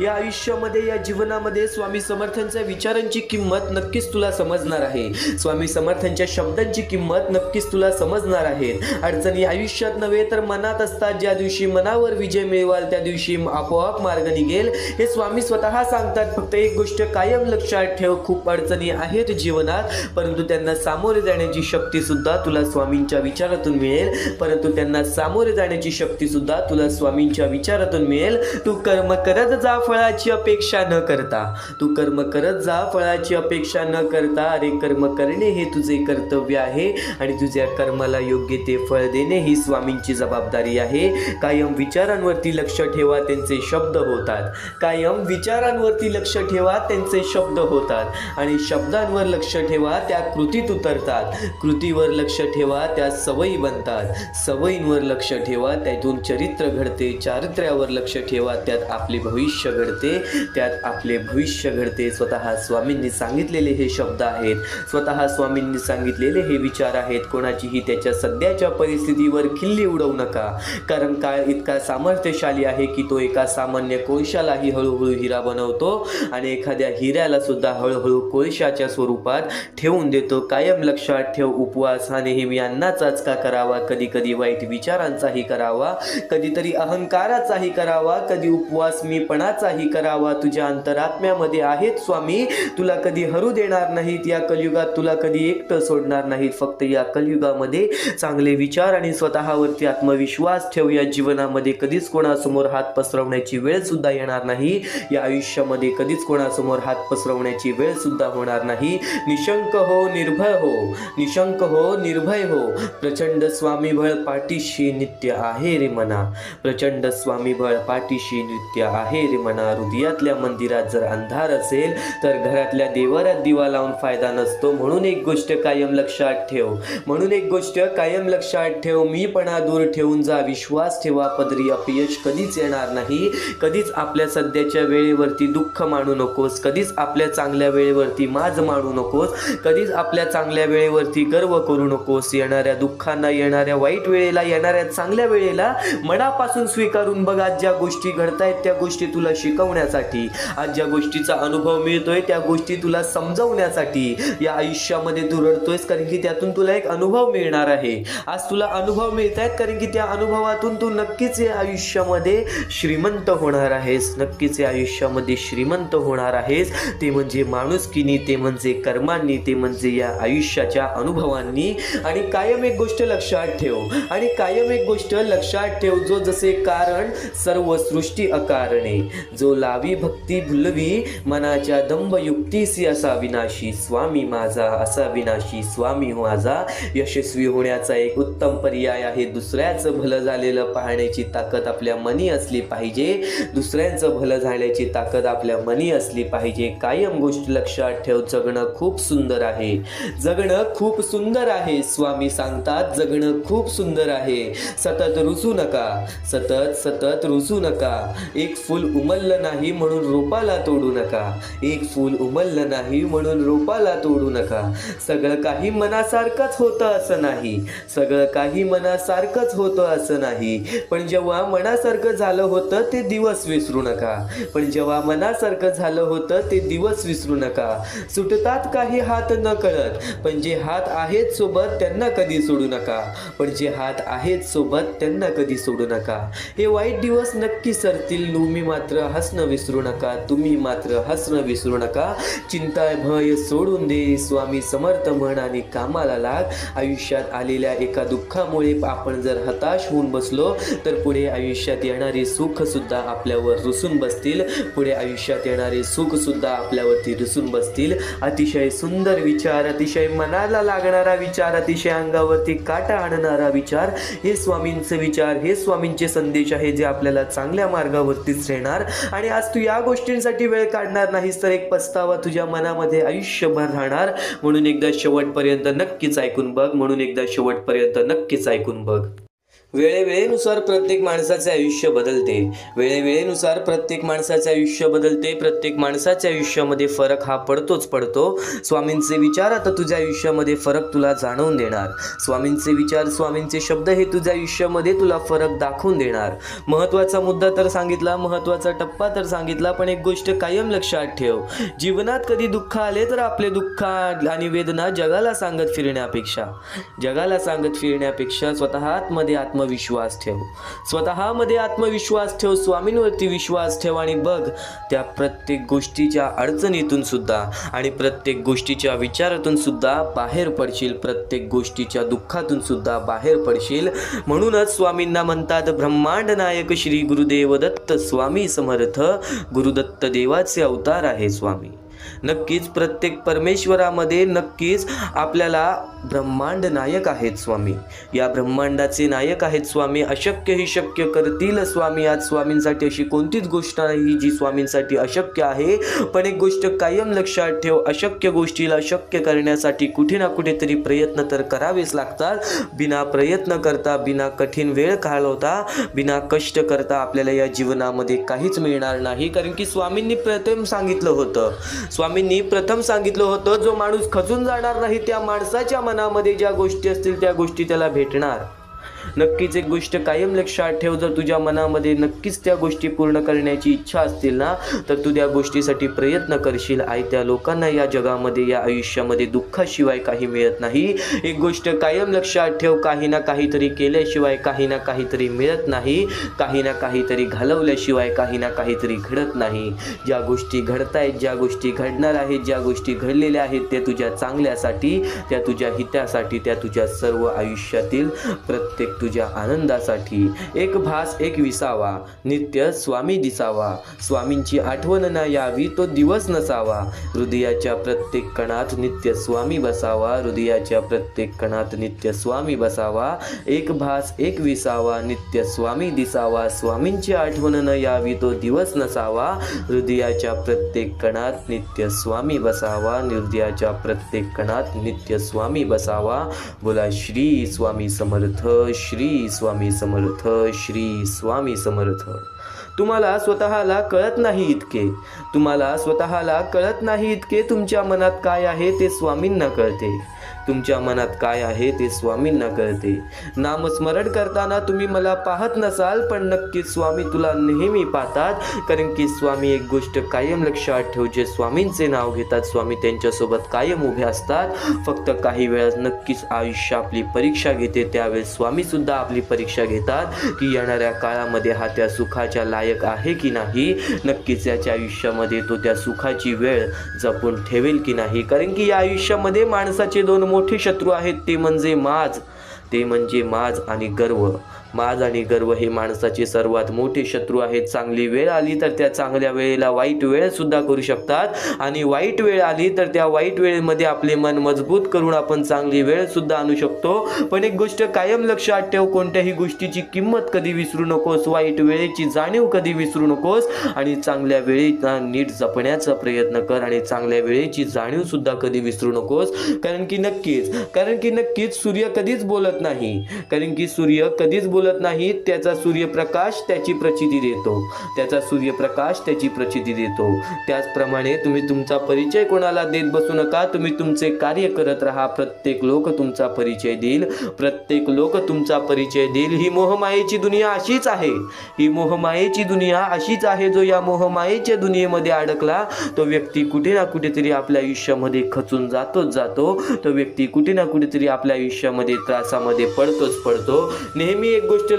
या आयुष्यामध्ये, या जीवनामध्ये स्वामी समर्थांच्या विचारांची किंमत नक्कीच तुला समजणार आहे. स्वामी समर्थांच्या शब्दांची किंमत नक्कीच तुला समजणार आहे. अडचणी आयुष्यात नव्हे तर मनात असतात. ज्या दिवशी मनावर विजय मिळवाल त्या दिवशी आपोआप मार्ग निघेल, हे स्वामी स्वतः सांगतात. फक्त एक गोष्ट कायम लक्षात ठेव, खूप अडचणी आहेत जीवनात, परंतु त्यांना सामोरे जाण्याची शक्ती सुद्धा तुला स्वामींच्या विचारातून मिळेल. तू कर्म करत जा फळाची अपेक्षा न करता, अरे कर्म करणे हे तुझे कर्तव्य आहे आणि तुझ्या कर्माला योग्य ते फळ देणे ही स्वामींची जबाबदारी आहे. कायम विचारांवरती लक्ष ठेवा, त्यांचे शब्द होतात. आणि शब्दांवर लक्ष ठेवा, त्या कृतीत उतरतात. कृतीवर लक्ष ठेवा, त्या सवयी बनतात. सवयींवर लक्ष ठेवा, त्यातून चरित्र घडते. चारित्र्यावर लक्ष ठेवा, त्यात आपले भविष्य घडते. स्वतः स्वामींनी सांगितलेले हे शब्द आहेत. स्वतः स्वामींनी सांगितलेले हे विचार आहेत. कोणाचीही त्याच्या सध्याच्या परिस्थितीवर खिल्ली उडवू नका, कारण काळ इतका सामर्थ्यशाली आहे की तो एका सामान्य कोळशालाही हळूहळू हिरा बनवतो आणि एखाद्या हिऱ्याला सुद्धा हळूहळू कोळशाच्या स्वरूपात ठेवून देतो. कायम लक्षात ठेव, उपवास हा नेहमी अन्नाचाच का करावा, कधी कधी वाईट विचारांचाही करावा, कधीतरी अहंकाराचाही करावा. कधी उपवास मीपणाचाही करावा तुझ्या अंतरात्म्यामध्ये आहेत स्वामी. तुला कधी हरू देणार नाहीत, या कलियुगात तुला कधी एकटं सोडणार नाहीत. फक्त या कलियुगामध्ये चांगले विचार आणि स्वतःवरती आत्मविश्वास ठेव. या जीवनामध्ये कधीच कोणासमोर हात पसरवण्याची वेळ सुद्धा येणार नाही. या आयुष्यामध्ये कधीच कोणासमोर हात पसरवण्याची वेळ सुद्धा होणार नाही. निशंक हो, निर्भय हो, निशंक हो, निर्भय हो. प्रचंड स्वामीबळ पाठीशी नित्य आहे रे मना. प्रचंड स्वामीबळ पाठीशी नित्य आहे रे मना. हृदयातल्या मंदिरात जर अंधार असेल तर घरातल्या देवारात दिवा लावून फायदा नसतो. म्हणून एक गोष्ट कायम लक्षात ठेव, म्हणून एक गोष्ट कायम लक्षात ठेव. मीपणा दूर ठेवून जा, विश्वास ठेवा. पदरी अपयश कधीच येणार नाही. कधीच आपल्या सध्याच्या वेळेवरती दुःख मानू नकोस. कधीच आपल्या चांगल्या वेळेवरती माज मानू नकोस. कधीच आपल्या चांगल्या वेळेवरती गर्व करू नकोस. येणाऱ्या दुःखांना, येणाऱ्या वाईट वेळेला, येणाऱ्या चांगल्या वेळेला मनापासून स्वीकारून बघ. आज ज्या गोष्टी घडतायत त्या गोष्टी तुला शिकवण्यासाठी, आज ज्या गोष्टीचा अनुभव मिळतोय त्या गोष्टी तुला समजवण्यासाठी. या आयुष्यामध्ये तू रडतोयस कारण की त्यातून तुला एक अनुभव मिळणार आहे. आज तुला अनुभव मिळत आहेत कारण की त्या अनुभवातून तू नक्कीच या आयुष्यामध्ये श्रीमंत होणार आहेस. नक्कीच या आयुष्यामध्ये श्रीमंत होणार आहेस. ते म्हणजे माणुसकीनी, ते म्हणजे कर्मांनी, ते म्हणजे या आयुष्याच्या अनुभवांनी. आणि कायम एक गोष्ट लक्षात ठेव, आणि कायम एक गोष्ट लक्षात ठेव. जो जसे कारण सर्व सृष्टी अकारणे, जो लावी भक्ती भुलवी मनाच्या दंभ युक्तीसी असा विनाशी स्वामी माझा, असा विनाशी स्वामी माझा. यशस्वी होण्याचा एक उत्तम पर्याय आहे दुसऱ्याचं भलं झालेलं पाहण्याची ताकद आपल्या मनी असली पाहिजे. दुसऱ्यांचं भलं झाल्याची ताकद आपल्या मनी असली पाहिजे. कायम गोष्ट लक्षात ठेव, जगणं खूप सुंदर आहे, जगणं खूप सुंदर आहे. स्वामी सांगतात जगणं खूप सुंदर आहे. सतत रुसू नका, सतत सतत रुसू नका. एक फूल उमललं नाही म्हणून रोपाला तोडू नका. एक फूल उमललं नाही म्हणून रोपाला तोडू नका. सगळं काही मनासारखंच होतं असं नाही, सगळं काही मनासारखंच होतं असं नाही. पण जेव्हा मनासारखं झालं होतं ते दिवस विसरू नका. पण जेव्हा मनासारखं झालं होतं ते दिवस विसरू नका. सुटतात काही हात न कळत, पण जे हात आहेत सोबत त्यांना कधी सोडू नका. पण जे हात आहेत सोबत त्यांना कधी सोडू नका. हे वाईट दिवस नक्की सरतील. तुम्ही मात्र हसणं विसरू नका. तुम्ही मात्र हसणं विसरू नका. चिंता भय सोडून दे. स्वामी समर्थ म्हण आणि कामाला लाग. आयुष्यात आलेल्या एका दुःखामुळे आपण जर हताश होऊन बसलो तर पुढे आयुष्यात येणारे सुख सुद्धा आपल्यावर रुसून बसतील. पुढे आयुष्यात येणारे सुख सुद्धा आपल्यावरती रुसून बसतील. अतिशय सुंदर विचार, अतिशय मनाला लागणारा विचार, अतिशय अंगावरती काटा आणणारा विचार, हे स्वामींचे विचार, हे स्वामींचे संदेश आहे जे आपल्याला चांगल्या मार्गावरतीच नेणार. आणि आज तू या गोष्टींसाठी वेळ काढणार नाहीस तर एक पस्तावा तुझ्या मनामध्ये आयुष्यभर राहणार. म्हणून एकदा शेवटपर्यंत नक्कीच ऐकून बघ. म्हणून एकदा शेवटपर्यंत नक्कीच ऐकून बघ. वेळेवेळेनुसार प्रत्येक माणसाचे आयुष्य बदलते. वेळेवेळेनुसार प्रत्येक माणसाचे आयुष्य बदलते. प्रत्येक माणसाच्या आयुष्यामध्ये फरक हा पडतोच पडतो. स्वामींचे विचार आता तुझ्या आयुष्यामध्ये फरक तुला जाणवून देणार. स्वामींचे विचार, स्वामींचे शब्द हे तुझ्या आयुष्यामध्ये तुला फरक दाखवून देणार. महत्त्वाचा मुद्दा तर सांगितला, महत्त्वाचा टप्पा तर सांगितला, पण एक गोष्ट कायम लक्षात ठेव. जीवनात कधी दुःख आले तर आपले दुःख आणि वेदना जगाला सांगत फिरण्यापेक्षा स्वतः आतमध्ये आत्मविश्वास ठेव. स्वतःमध्ये आत्मविश्वास ठेव. स्वामींवरती विश्वास ठेव आणि बघ त्या प्रत्येक गोष्टीच्या अडचणीतून सुद्धा आणि प्रत्येक गोष्टीच्या विचारातून सुद्धा बाहेर पडशील. प्रत्येक गोष्टीच्या दुःखातून सुद्धा बाहेर पडशील. म्हणूनच स्वामींना म्हणतात ब्रह्मांड नायक श्री गुरुदेव दत्त स्वामी समर्थ. गुरुदत्त देवाचे अवतार आहे स्वामी. नक्कीच प्रत्येक परमेश्वरामध्ये नक्कीच आपल्याला ब्रह्मांड नायक आहेत स्वामी. या ब्रह्मांडाचे नायक आहेत स्वामी. अशक्य ही शक्य करतील स्वामी. आज स्वामींसाठी अशी कोणतीच गोष्ट नाही जी स्वामींसाठी अशक्य आहे. पण एक गोष्ट कायम लक्षात ठेव, अशक्य गोष्टीला शक्य करण्यासाठी कुठे ना कुठेतरी प्रयत्न तर करावेच लागतात. बिना प्रयत्न करता, बिना कठीण वेळ घालवता, बिना कष्ट करता आपल्याला या जीवनामध्ये काहीच मिळणार नाही. कारण की स्वामींनी प्रथम सांगितलं होतं जो माणूस खचून जाणार नाही त्या माणसाच्या मनामध्ये ज्या गोष्टी असतील त्या गोष्टी त्याला भेटणार. नक्कीच एक गोष्ट कायम लक्षात ठेव, जर तुझ्या मनामध्ये नक्कीच त्या गोष्टी पूर्ण करण्याची इच्छा असतील ना, तर तू त्या गोष्टीसाठी प्रयत्न करशील. त्या लोकांना या जगामध्ये, या आयुष्यामध्ये दुःखाशिवाय काही मिळत नाही. एक गोष्ट कायम लक्षात ठेव, काही ना काहीतरी केल्याशिवाय काही ना काहीतरी मिळत नाही. काही ना काहीतरी घालवल्याशिवाय काही ना काहीतरी घडत नाही. ज्या गोष्टी घडतायत, ज्या गोष्टी घडणार आहेत, ज्या गोष्टी घडलेल्या आहेत, त्या तुझ्या चांगल्यासाठी, त्या तुझ्या हितासाठी, त्या तुझ्या सर्व आयुष्यातील प्रत्येक तुझ्या आनंदासाठी. एक भास एक विसावा, नित्य स्वामी दिसावा. स्वामींची आठवण ना यावी, तो दिवस नसावा. हृदयाच्या प्रत्येक कणात नित्य स्वामी बसावा. हृदयाच्या प्रत्येक कणात नित्य स्वामी बसावा. एक भास एक विसावा, नित्य स्वामी दिसावा. स्वामींची आठवण न यावी, तो दिवस नसावा. हृदयाच्या प्रत्येक कणात नित्य स्वामी बसावा. हृदयाच्या प्रत्येक कणात नित्य स्वामी बसावा. बोला श्री स्वामी समर्थ, श्री स्वामी समर्थ, श्री स्वामी समर्थ. तुम्हाला स्वतःला कळत नाही इतके, तुम्हाला स्वतःला कळत नाही इतके, तुमच्या मनात काय आहे ते स्वामींना कळते. तुमच्या मनात काय आहे ते स्वामींना कळते. नामस्मरण करताना तुम्ही मला पाहत नसाल, पण नक्कीच स्वामी तुला नेहमी पाहतात. कारण की स्वामी एक गोष्ट कायम लक्षात ठेव, जे स्वामींचे नाव घेतात स्वामी त्यांच्यासोबत कायम उभे असतात. फक्त काही वेळात नक्कीच आयुष्य आपली परीक्षा घेते, त्यावेळेस स्वामी सुद्धा आपली परीक्षा घेतात की येणाऱ्या काळामध्ये हा त्या सुखाच्या लायक आहे की नाही. नक्कीच याच्या आयुष्यामध्ये तो त्या सुखाची वेळ जपून ठेवेल की नाही. कारण की या आयुष्यामध्ये माणसाचे दोन मोठे शत्रू आहेत, ते म्हणजे माज आणि गर्व. माज आणि गर्व हे माणसाचे सर्वात मोठे शत्रू आहेत. चांगली वेळ आली तर त्या चांगल्या वेळेला वाईट वेळ सुद्धा करू शकतात, आणि वाईट वेळ आली तर त्या वाईट वेळेमध्ये आपले मन मजबूत करून आपण चांगली वेळ सुद्धा आणू शकतो. पण एक गोष्ट कायम लक्षात ठेव, कोणत्याही गोष्टीची किंमत कधी विसरू नकोस, वाईट वेळेची जाणीव कधी विसरू नकोस, आणि चांगल्या वेळेला नीट जपण्याचा प्रयत्न कर, आणि चांगल्या वेळेची जाणीव सुद्धा कधी विसरू नकोस. कारण की नक्कीच सूर्य कधीच बोलत नाही. कारण की सूर्य कधीच बोलत नाही. त्याचा सूर्यप्रकाश त्याची प्रचिती देतो. त्याचा सूर्यप्रकाश त्याची प्रचिती देतो. त्याचप्रमाणे तुम्ही तुमचा परिचय कोणाला देत बसू नका. तुम्ही तुमचे कार्य करत राहा. प्रत्येक लोक तुमचा परिचय देईल. प्रत्येक लोक तुमचा परिचय देईल. ही मोहमायेची दुनिया अशीच आहे. ही मोहमायेची दुनिया अशीच आहे. जो या मोहमायेच्या दुनियेमध्ये अडकला, तो व्यक्ती कुठे ना कुठेतरी आपल्या आयुष्यामध्ये खचून जातो. तो व्यक्ती कुठे ना कुठेतरी आपल्या आयुष्यामध्ये त्रासामध्ये पडतो. नेहमी एक गोष्ट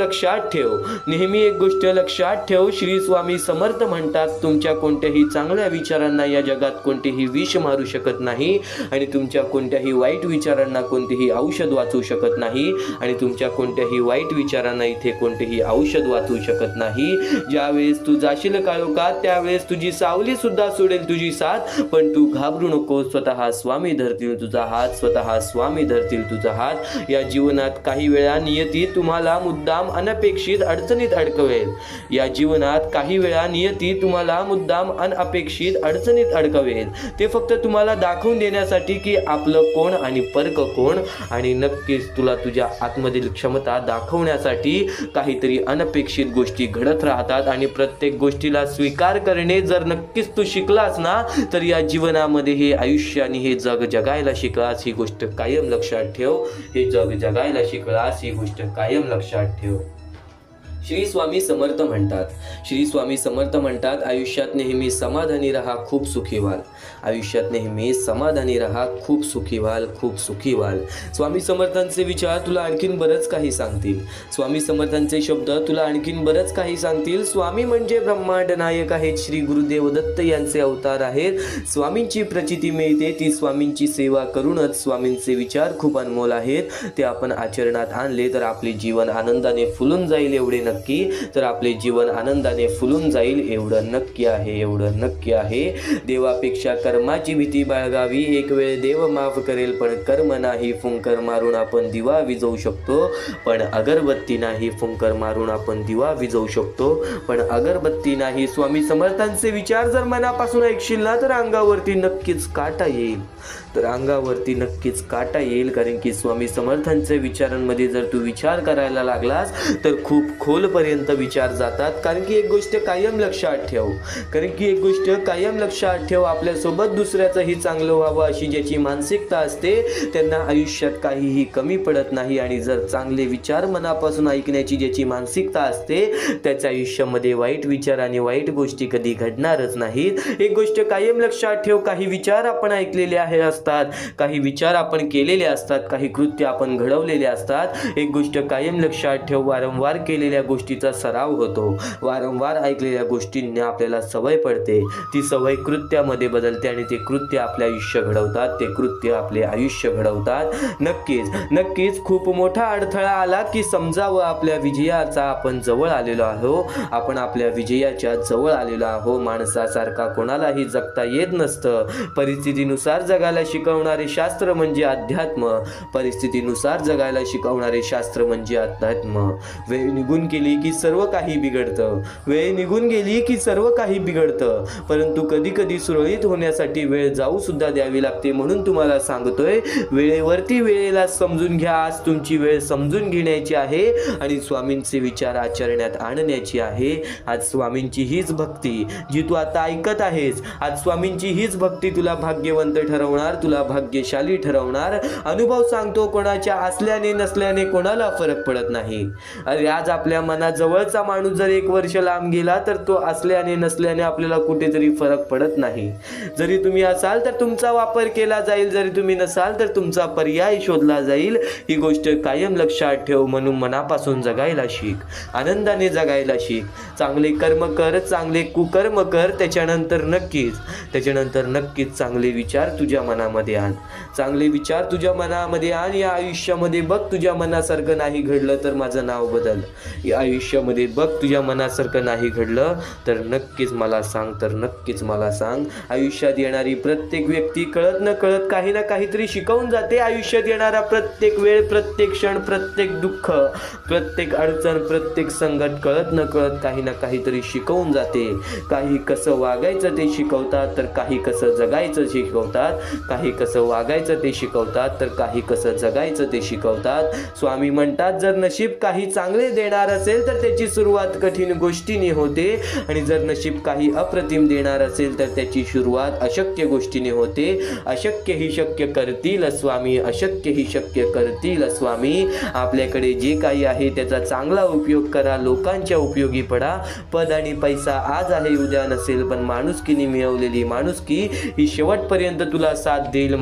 लक्षात ठेव, श्री स्वामी समर्थ म्हणतात, तुमच्या कोणत्याही चांगल्या विचारांना या जगात कोणतेही विष मारू शकत नाही, आणि तुमच्या कोणत्याही वाईट विचारांना कोणतेही औषध वाचू शकत नाही, आणि तुमच्या कोणत्याही वाईट विचारांना इथे कोणतेही औषध वाचू शकत नाही. ज्यावेळेस तू जाशील काळोखात, त्यावेळेस तुझी सावली सुद्धा सोडेल तुझी साथ. पण तू घाबरू नको. स्वतः स्वामी धरतील तुझा हात. स्वतः स्वामी धरतील तुझा हात. या जीवनात काही वेळा नियती तुम्हाला मुद्दाम अनपेक्षित अडचणीत अडकवेल. या जीवनात काही वेळा नियती तुम्हाला मुद्दाम अनपेक्षित अडचणीत अडकवेल. ते फक्त तुम्हाला दाखवून देण्यासाठी की आपलं कोण आणि परक कोण, आणि नक्कीच तुला तुझ्या आतमधील क्षमता दाखवण्यासाठी काहीतरी अनपेक्षित गोष्टी घडत राहतात. आणि प्रत्येक गोष्टीला स्वीकार करणे जर नक्कीच तू शिकलास ना, तर या जीवनामध्ये हे आयुष्य आणि हे जग जगायला शिकलास. ही गोष्ट कायम लक्षात ठेव. हे जग जगायला शिकलास. ही गोष्ट कायम लक्षात ठेव. श्री स्वामी समर्थ म्हणतात, आयुष्यात नेहमी समाधानी राहा, खूप सुखी व्हाल. आयुष्यात नेहमी समाधानी राहा, खूप सुखी व्हाल. स्वामी समर्थांचे विचार तुला आणखीन बरंच काही सांगतील. स्वामी समर्थांचे शब्द तुला आणखीन बरंच काही सांगतील. स्वामी म्हणजे ब्रह्मांड नायक आहेत. श्री गुरुदेव दत्त यांचे अवतार आहेत. स्वामींची प्रचिती मिळते ती स्वामींची सेवा करूनच. स्वामींचे विचार खूप अनमोल आहेत. ते आपण आचरणात आणले तर आपले जीवन आनंदाने फुलून जाईल. एवढे नक्की, तर आपले जीवन आनंदाने फुलून जाईल. एवढं नक्की आहे. देवापेक्षा कर्माची भीती बाळगावी. एक वेळ देव माफ करेल, पण कर्म नाही. फुंकर मारून आपण दिवा विझवू शकतो, पण अगरबत्ती नाही. फुंकर मारून आपण दिवा विझवू शकतो, पण अगरबत्ती नाही. स्वामी समर्थांचे विचार जर मनापासून ऐकशील ना, तर अंगावरती नक्कीच काटा येईल. कारण की स्वामी समर्थांच्या विचारांमध्ये जर तू विचार करायला लागलास, तर खूप खोल खोलपर्यंत विचार जातात. कारण की एक गोष्ट कायम लक्षात ठेव, आपल्यासोबत दुसऱ्याचंही चांगलं व्हावं अशी ज्याची मानसिकता असते त्यांना आयुष्यात काहीही कमी पडत नाही. आणि जर चांगले विचार मनापासून ऐकण्याची ज्याची मानसिकता असते त्याच्या आयुष्यामध्ये वाईट विचार आणि वाईट गोष्टी कधी घडणारच नाहीत. एक गोष्ट कायम लक्षात ठेव, काही विचार आपण ऐकलेले असतात, काही विचार आपण केलेले असतात, काही कृत्य आपण घडवलेले असतात. एक गोष्ट कायम लक्षात ठेव, वारंवार केलेल्या गोष्टीचा सराव होतो, वारंवार ऐकलेल्या गोष्टींना आपल्याला सवय पडते, ती सवय कृत्यामध्ये बदलते आणि ते कृत्य आपले आयुष्य घडवतात, ते कृत्य आपले आयुष्य घडवतात. नक्कीच खूप मोठा अडथळा आला की समजावं आपल्या विजयाचा आपण जवळ आलेलो आहो. माणसासारखा कोणालाही जगता येत नसतं. परिस्थितीनुसार जगायला शिकवणारे शास्त्र म्हणजे अध्यात्म. वेळ निघून गेली की सर्व काही बिघडतं, परंतु कधी कधी सुरळीत होण्यासाठी वेळ जाऊ सुद्धा द्यावी लागते. म्हणून तुम्हाला सांगतोय, वेळेवरती वेळेला समजून घ्या. आज तुमची वेळ समजून घेण्याची आहे आणि स्वामींचे विचार आचरण्यात आणण्याची आहे. आज स्वामींची हीच भक्ती जी तू आता ऐकत आहेस, आज स्वामींची हीच भक्ती तुला भाग्यवंत ठरवणार, तुला भाग्यशाली ठरवणार. अनुभव सांगतो, कोणाच्या असल्याने नसल्याने कोणाला फरक पडत नाही. अरे आज आपल्या मनाजवळचा माणूस जर 1 वर्ष लांब गेला तर तो असल्याने नसल्याने आपल्याला कुठेतरी फरक पडत नाही. जरी तुम्ही असाल तर तुमचा वापर केला जाईल, जरी तुम्ही नसाल तर तुमचा पर्याय शोधला जाईल. ही गोष्ट कायम लक्षात ठेव. म्हणून मनापासून जगायला शिक, आनंदाने जगायला शिक. चांगले कर्म कर, चांगले कुकर्म कर. त्याच्यानंतर नक्कीच चांगले विचार तुझ्या मनामध्ये आण. या आयुष्यामध्ये बघ तुझ्या मनासारखं नाही घडलं तर माझं नाव बदल. या आयुष्यामध्ये बघ तुझ्या मनासारखं नाही घडलं तर नक्कीच मला सांग. आयुष्यात येणारी प्रत्येक व्यक्ती कळत न कळत काही ना काहीतरी शिकवून जाते. आयुष्यात येणारा प्रत्येक वेळ, प्रत्येक क्षण, प्रत्येक दुःख, प्रत्येक अडचण, प्रत्येक संकट कळत न कळत काही ना काहीतरी शिकवून जाते. काही कसं वागायचं ते शिकवतात, तर काही कसं जगायचं शिकवतात. काही कसं वागायचं ते शिकवतात, तर काही कसं जगायचं ते शिकवतात. स्वामी म्हणतात, जर नशीब काही चांगले देणार असेल तर त्याची सुरुवात कठीण गोष्टीने होते, आणि जर नशीब काही अप्रतिम देणार असेल तर त्याची सुरुवात अशक्य गोष्टीने होते. अशक्य ही शक्य करतील स्वामी. आपल्याकडे जे काही आहे त्याचा चांगला उपयोग करा, लोकांच्या उपयोगी पडा. पद आणि पैसा आज आहे उद्या नसेल, पण माणुसकीने मिळवलेली माणुसकी ही शेवटपर्यंत तुला साथ देईल.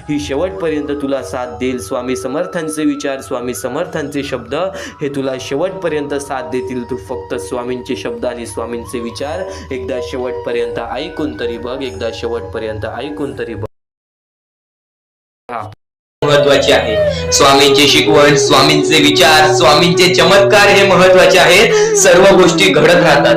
ही शेवटपर्यंत तुला साथ देईल. स्वामी समर्थांचे विचार, स्वामी समर्थांचे शब्द हे तुला शेवटपर्यंत साथ देतील. तू फक्त स्वामींचे शब्द आणि स्वामींचे विचार एकदा शेवटपर्यंत ऐकून तरी बघ. महत्वाचे आहे स्वामींची शिकवण, स्वामींचे विचार, स्वामींचे चमत्कार हे महत्वाचे आहेत. सर्व गोष्टी घडत राहतात.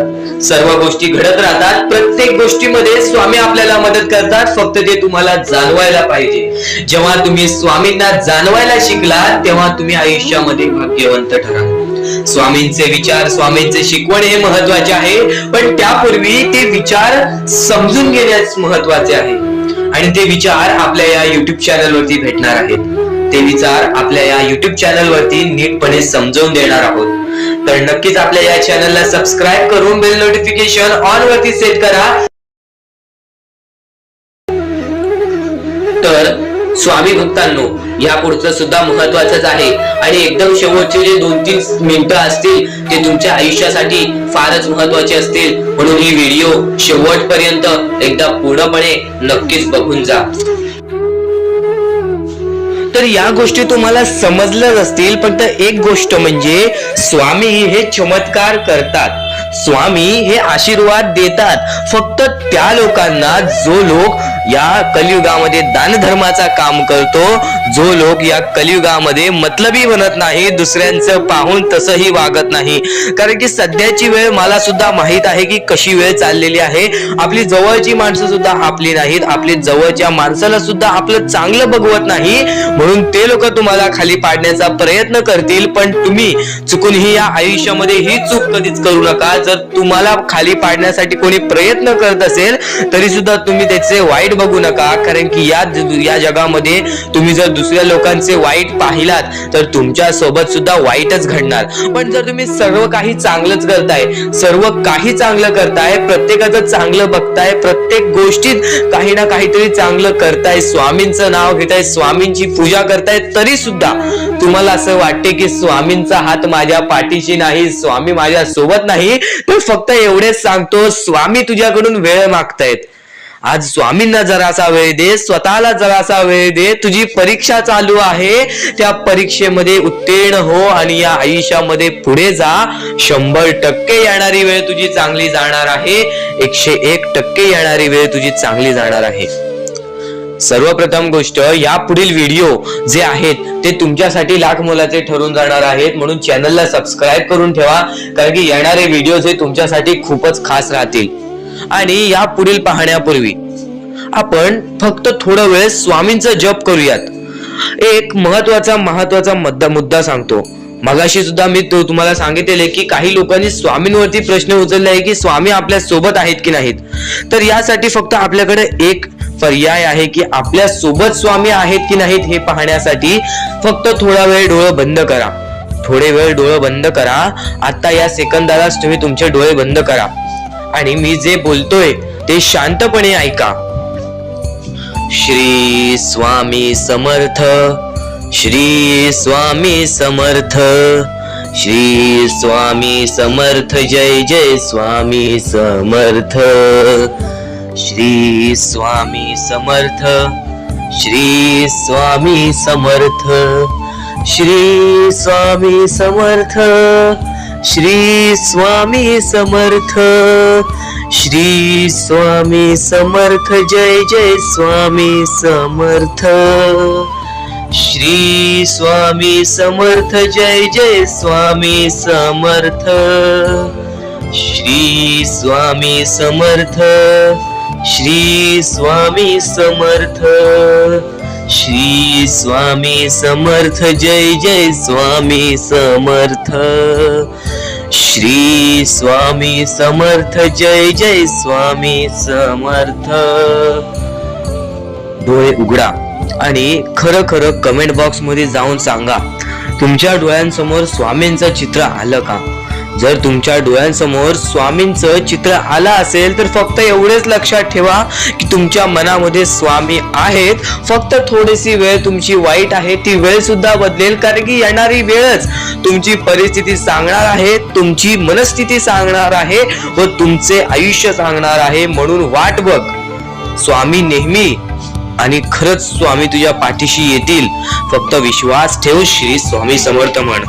प्रत्येक गोष्टीमध्ये स्वामी आपल्याला मदत करतात. फक्त ते तुम्हाला जाणवायला पाहिजे. जेव्हा तुम्ही स्वामींना जाणवायला शिकला तेव्हा तुम्ही आयुष्यामध्ये भाग्यवंत ठराल. स्वामींचे विचार, स्वामींचे शिकवण हे महत्वाचे आहे, पण त्यापूर्वी ते विचार समजून घेण्यास महत्वाचे आहे. आणि ते विचार आपल्या या युट्यूब चॅनल वरती भेटणार आहेत. ते विचार आपल्या या युट्यूब चॅनल वरती नीटपणे समजावून देणार आहोत. तर नक्कीच आपल्या या चॅनलला सबस्क्राईब करून बेल नोटिफिकेशन ऑन वरती सेट करा. तर स्वामी भक्तांनो, या पुढचं सुद्धा महत्वाचंच आहे आणि एकदम शेवटचे जे 2-3 मिनिटं असतील ते तुमच्या आयुष्यासाठी फारच महत्वाचे असतील. म्हणून ही व्हिडिओ शेवटपर्यंत एकदा पूर्णपणे नक्कीच बघून जा. तर या गोष्टी तुम्हाला समजल्याच असतील, फक्त एक गोष्ट म्हणजे स्वामी हे चमत्कार करतात, स्वामी हे आशीर्वाद देतात फक्त त्या लोकांना जो लोक या कलियुगामध्ये दानधर्माचा काम करतो, जो लोक या कलियुगामध्ये मतलबी बनत नाही, दुसऱ्यांचं पाहून तसंही वागत नाही. कारण की सध्याची वेळ मला सुद्धा माहित आहे की कशी वेळ चाललेली आहे. आपली जवळची माणसं सुद्धा आपली नाहीत, आपली जवळच्या माणसाला सुद्धा आपलं चांगलं बघवत नाही. म्हणून ते लोक तुम्हाला खाली पाडण्याचा प्रयत्न करतील, पण तुम्ही चुकूनही या आयुष्यामध्ये ही चूक कधीच करू नका. जर तुम्हाला खाली पाडण्यासाठी कोणी प्रयत्न करत असेल तरी सुद्धा तुम्ही त्याचे वाईट वाईट बघू नका, कारण की या जगामध्ये तुम्ही जर दुसऱ्या लोकांचे वाईट पाहिलात तर तुमच्या सोबत सुद्धा वाईटच घडणार. पण जर तुम्ही सर्व काही चांगलंच करताय, सर्व काही चांगलं करताय, प्रत्येकाचं चांगलं बघताय, प्रत्येक गोष्टीत काही ना काहीतरी चांगलं करताय, स्वामींचं नाव घेताय, स्वामींची पूजा करताय, तरी सुद्धा तुम्हाला असं वाटते की स्वामींचा हात माझ्या पाठीशी नाही, स्वामी माझ्या सोबत नाही, तर फक्त एवढेच सांगतो, स्वामी तुझ्याकडून वेळ मागतायत. आज स्वामींना जरासा वेळ दे, स्वतःला जरासा वेळ दे. तुझी परीक्षा चालू आहे, त्या परीक्षेमध्ये उत्तीर्ण हो आणि या आयुष्यामध्ये पुढे जा. 100% येणारी वेळ तुझी चांगली जाणार आहे, 101% येणारी वेळ तुझी चांगली जाणार आहे. सर्वप्रथम गोष्ट, या पुढील व्हिडिओ जे आहेत ते तुमच्यासाठी लाख मोलाचे ठरून जाणार आहेत, म्हणून चॅनलला सबस्क्राईब करून ठेवा, कारण की येणारे व्हिडिओ हे तुमच्यासाठी खूपच खास राहतील. आणि या पुढील पाहण्यापूर्वी आपण फक्त थोडा वेळ स्वामींचा जप करूयात. एक महत्वाचा मुद्दा सांगतो. मगाशी सुद्धा मी तुम्हाला सांगितले की काही लोकांनी स्वामींवरती प्रश्न उचलले आहे की स्वामी आपल्या सोबत आहेत की नाहीत. तर यासाठी फक्त आपल्याकडे एक पर्याय आहे की आपल्या सोबत स्वामी आहेत की नाहीत हे पाहण्यासाठी फक्त थोडा वेळ डोळे बंद करा. थोडे वेळ डोळे बंद करा. आता या सेकंदालाच तुम्ही तुमचे डोळे बंद करा आणि मी जे बोलतोय ते शांतपणे ऐका. श्री स्वामी समर्थ, श्री स्वामी समर्थ, श्री स्वामी समर्थ, जय जय स्वामी समर्थ. श्री स्वामी समर्थ, श्री स्वामी समर्थ, श्री स्वामी समर्थ, श्री स्वामी समर्थ, श्री स्वामी समर्थ, जय जय स्वामी समर्थ. श्री स्वामी समर्थ, जय जय स्वामी समर्थ. श्री स्वामी समर्थ, श्री स्वामी समर्थ, श्री स्वामी समर्थ, जय जय स्वामी समर्थ. श्री स्वामी समर्थ, जय जय स्वामी समर्थ. डोळे उघडा आणि खरं खरं कमेंट बॉक्स मध्ये जाऊन सांगा, तुमच्या डोळ्यांसमोर स्वामींचं चित्र आलं का? जर तुमच्या डोळ्यांसमोर स्वामींचं चित्र आलं असेल तर फक्त एवढेच लक्षात ठेवा की तुमच्या मनामध्ये स्वामी आहेत. फक्त थोडीशी वेळ तुमची वाईट आहे, ती वेळ सुद्धा बदलेल, कारण की येणारी वेळच तुमची परिस्थिती सांगणार आहे, तुमची मनस्थिती सांगणार आहे व तुमचे आयुष्य सांगणार आहे. म्हणून वाट बघ, स्वामी नेहमी आणि खरंच स्वामी तुझ्या पाठीशी येतील. फक्त विश्वास ठेव. श्री स्वामी समर्थ म्हण.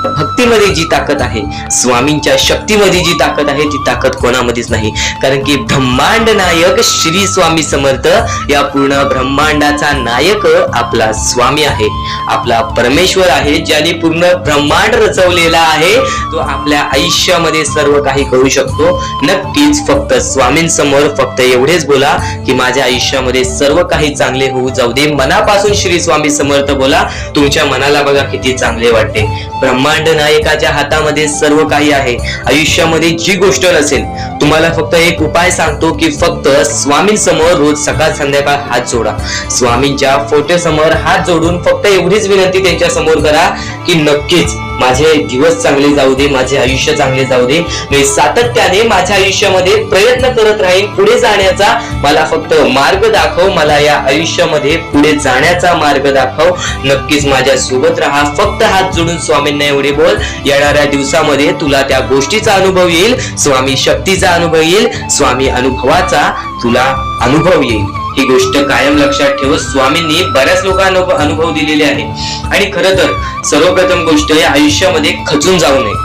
भक्तीमध्ये जी ताकद आहे, स्वामींच्या शक्तीमध्ये जी ताकद आहे, ती ताकद कोणामध्येच नाही, कारण की ब्रह्मांड नायक श्री स्वामी समर्थ, या पूर्ण ब्रह्मांडाचा नायक आपला स्वामी आहे, आपला परमेश्वर आहे, ज्याने पूर्ण ब्रह्मांड रचवलेला आहे. तो आपल्या आयुष्यामध्ये सर्व काही करू शकतो. नक्कीच फक्त स्वामींसमोर फक्त एवढेच बोला की माझ्या आयुष्यामध्ये सर्व काही चांगले होऊ जाऊ दे. मनापासून श्री स्वामी समर्थ बोला. तुमच्या मनाला बघा किती चांगले वाटते. ब्रह्मांड नायकाच्या हातामध्ये सर्व काही आहे. आयुष्यामध्ये जी गोष्ट नसेल, तुम्हाला फक्त एक उपाय सांगतो की फक्त स्वामींसमोर रोज सकाळ संध्याकाळ हात जोडा. स्वामींच्या फोटो समोर हात जोडून फक्त एवढीच विनंती त्यांच्या समोर करा की नक्कीच माझे दिवस चांगले जाऊ दे, माझे आयुष्य चांगले जाऊ दे. मी सातत्याने माझ्या आयुष्यामध्ये प्रयत्न करत राहीन पुढे जाण्याचा. मला फक्त मार्ग दाखव, मला या आयुष्यामध्ये पुढे जाण्याचा मार्ग दाखव. नक्कीच माझ्या सोबत राहा. फक्त हात जोडून स्वामींना एवढे बोल. येणाऱ्या दिवसामध्ये तुला त्या गोष्टीचा अनुभव येईल, स्वामी शक्तीचा अनुभव येईल, स्वामी अनुभवाचा तुला अनुभव येईल. ही गोष्ट कायम लक्षात ठेव. स्वामींनी बऱ्याच लोकांना अनुभव दिलेले आहे. आणि खरं तर सर्वप्रथम गोष्ट, या आयुष्यामध्ये खचून जाऊ नये,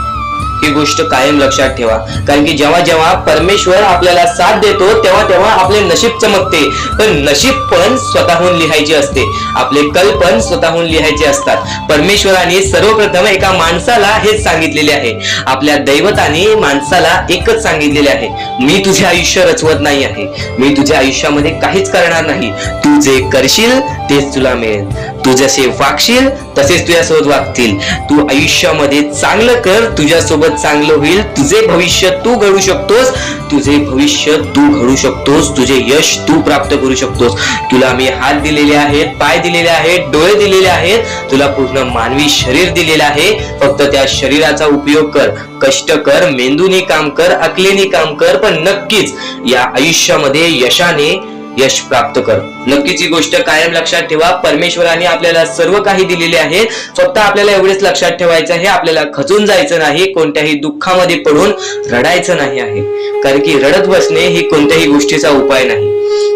ही गोष्ट कायम लक्षात ठेवा. कारण की जेव्हा जेव्हा परमेश्वर आपल्याला साथ देतो तेव्हा तेव्हा आपले नशीब चमकते. पण नशीब पण स्वतःहून लिहायचे असते, आपले कल पण स्वतःहून लिहायचे असतात. परमेश्वराने सर्वप्रथम एका माणसाला हेच सांगितलेले आहे. आपल्या दैवताने माणसाला एकच सांगितलेले आहे, मी तुझे आयुष्य रचवत नाही आहे, मी तुझ्या आयुष्यामध्ये काहीच करणार नाही, तू जे करशील तेच तुला मिळेल. तू जसे वागशील तसेच तुझ्यासोबत वागतील. तू आयुष्यामध्ये चांगलं कर, तुझ्यासोबत चांगलं होईल. तुझे भविष्य तू घडू शकतोस, तुझे भविष्य तू घडू शकतोस, तुझे यश तू प्राप्त करू शकतोस. तुला मी हात दिलेले आहेत, पाय दिलेले आहेत, डोळे दिलेले आहेत, तुला पूर्ण मानवी शरीर दिलेलं आहे. फक्त त्या शरीराचा उपयोग कर, कष्ट कर, मेंदूने काम कर, अकलेने काम कर, पण नक्कीच या आयुष्यामध्ये यशाने यश प्राप्त कर. नक्कीच ही गोष्ट कायम लक्षात ठेवा. परमेश्वराने आपल्याला सर्व काही दिलेले आहे. फक्त आपल्याला एवढेच लक्षात ठेवायचं आहे, आपल्याला खचून जायचं नाही, कोणत्याही दुःखामध्ये पडून रडायचं नाही आहे. कारण की रडत बसणे ही कोणत्याही गोष्टीचा उपाय नाही.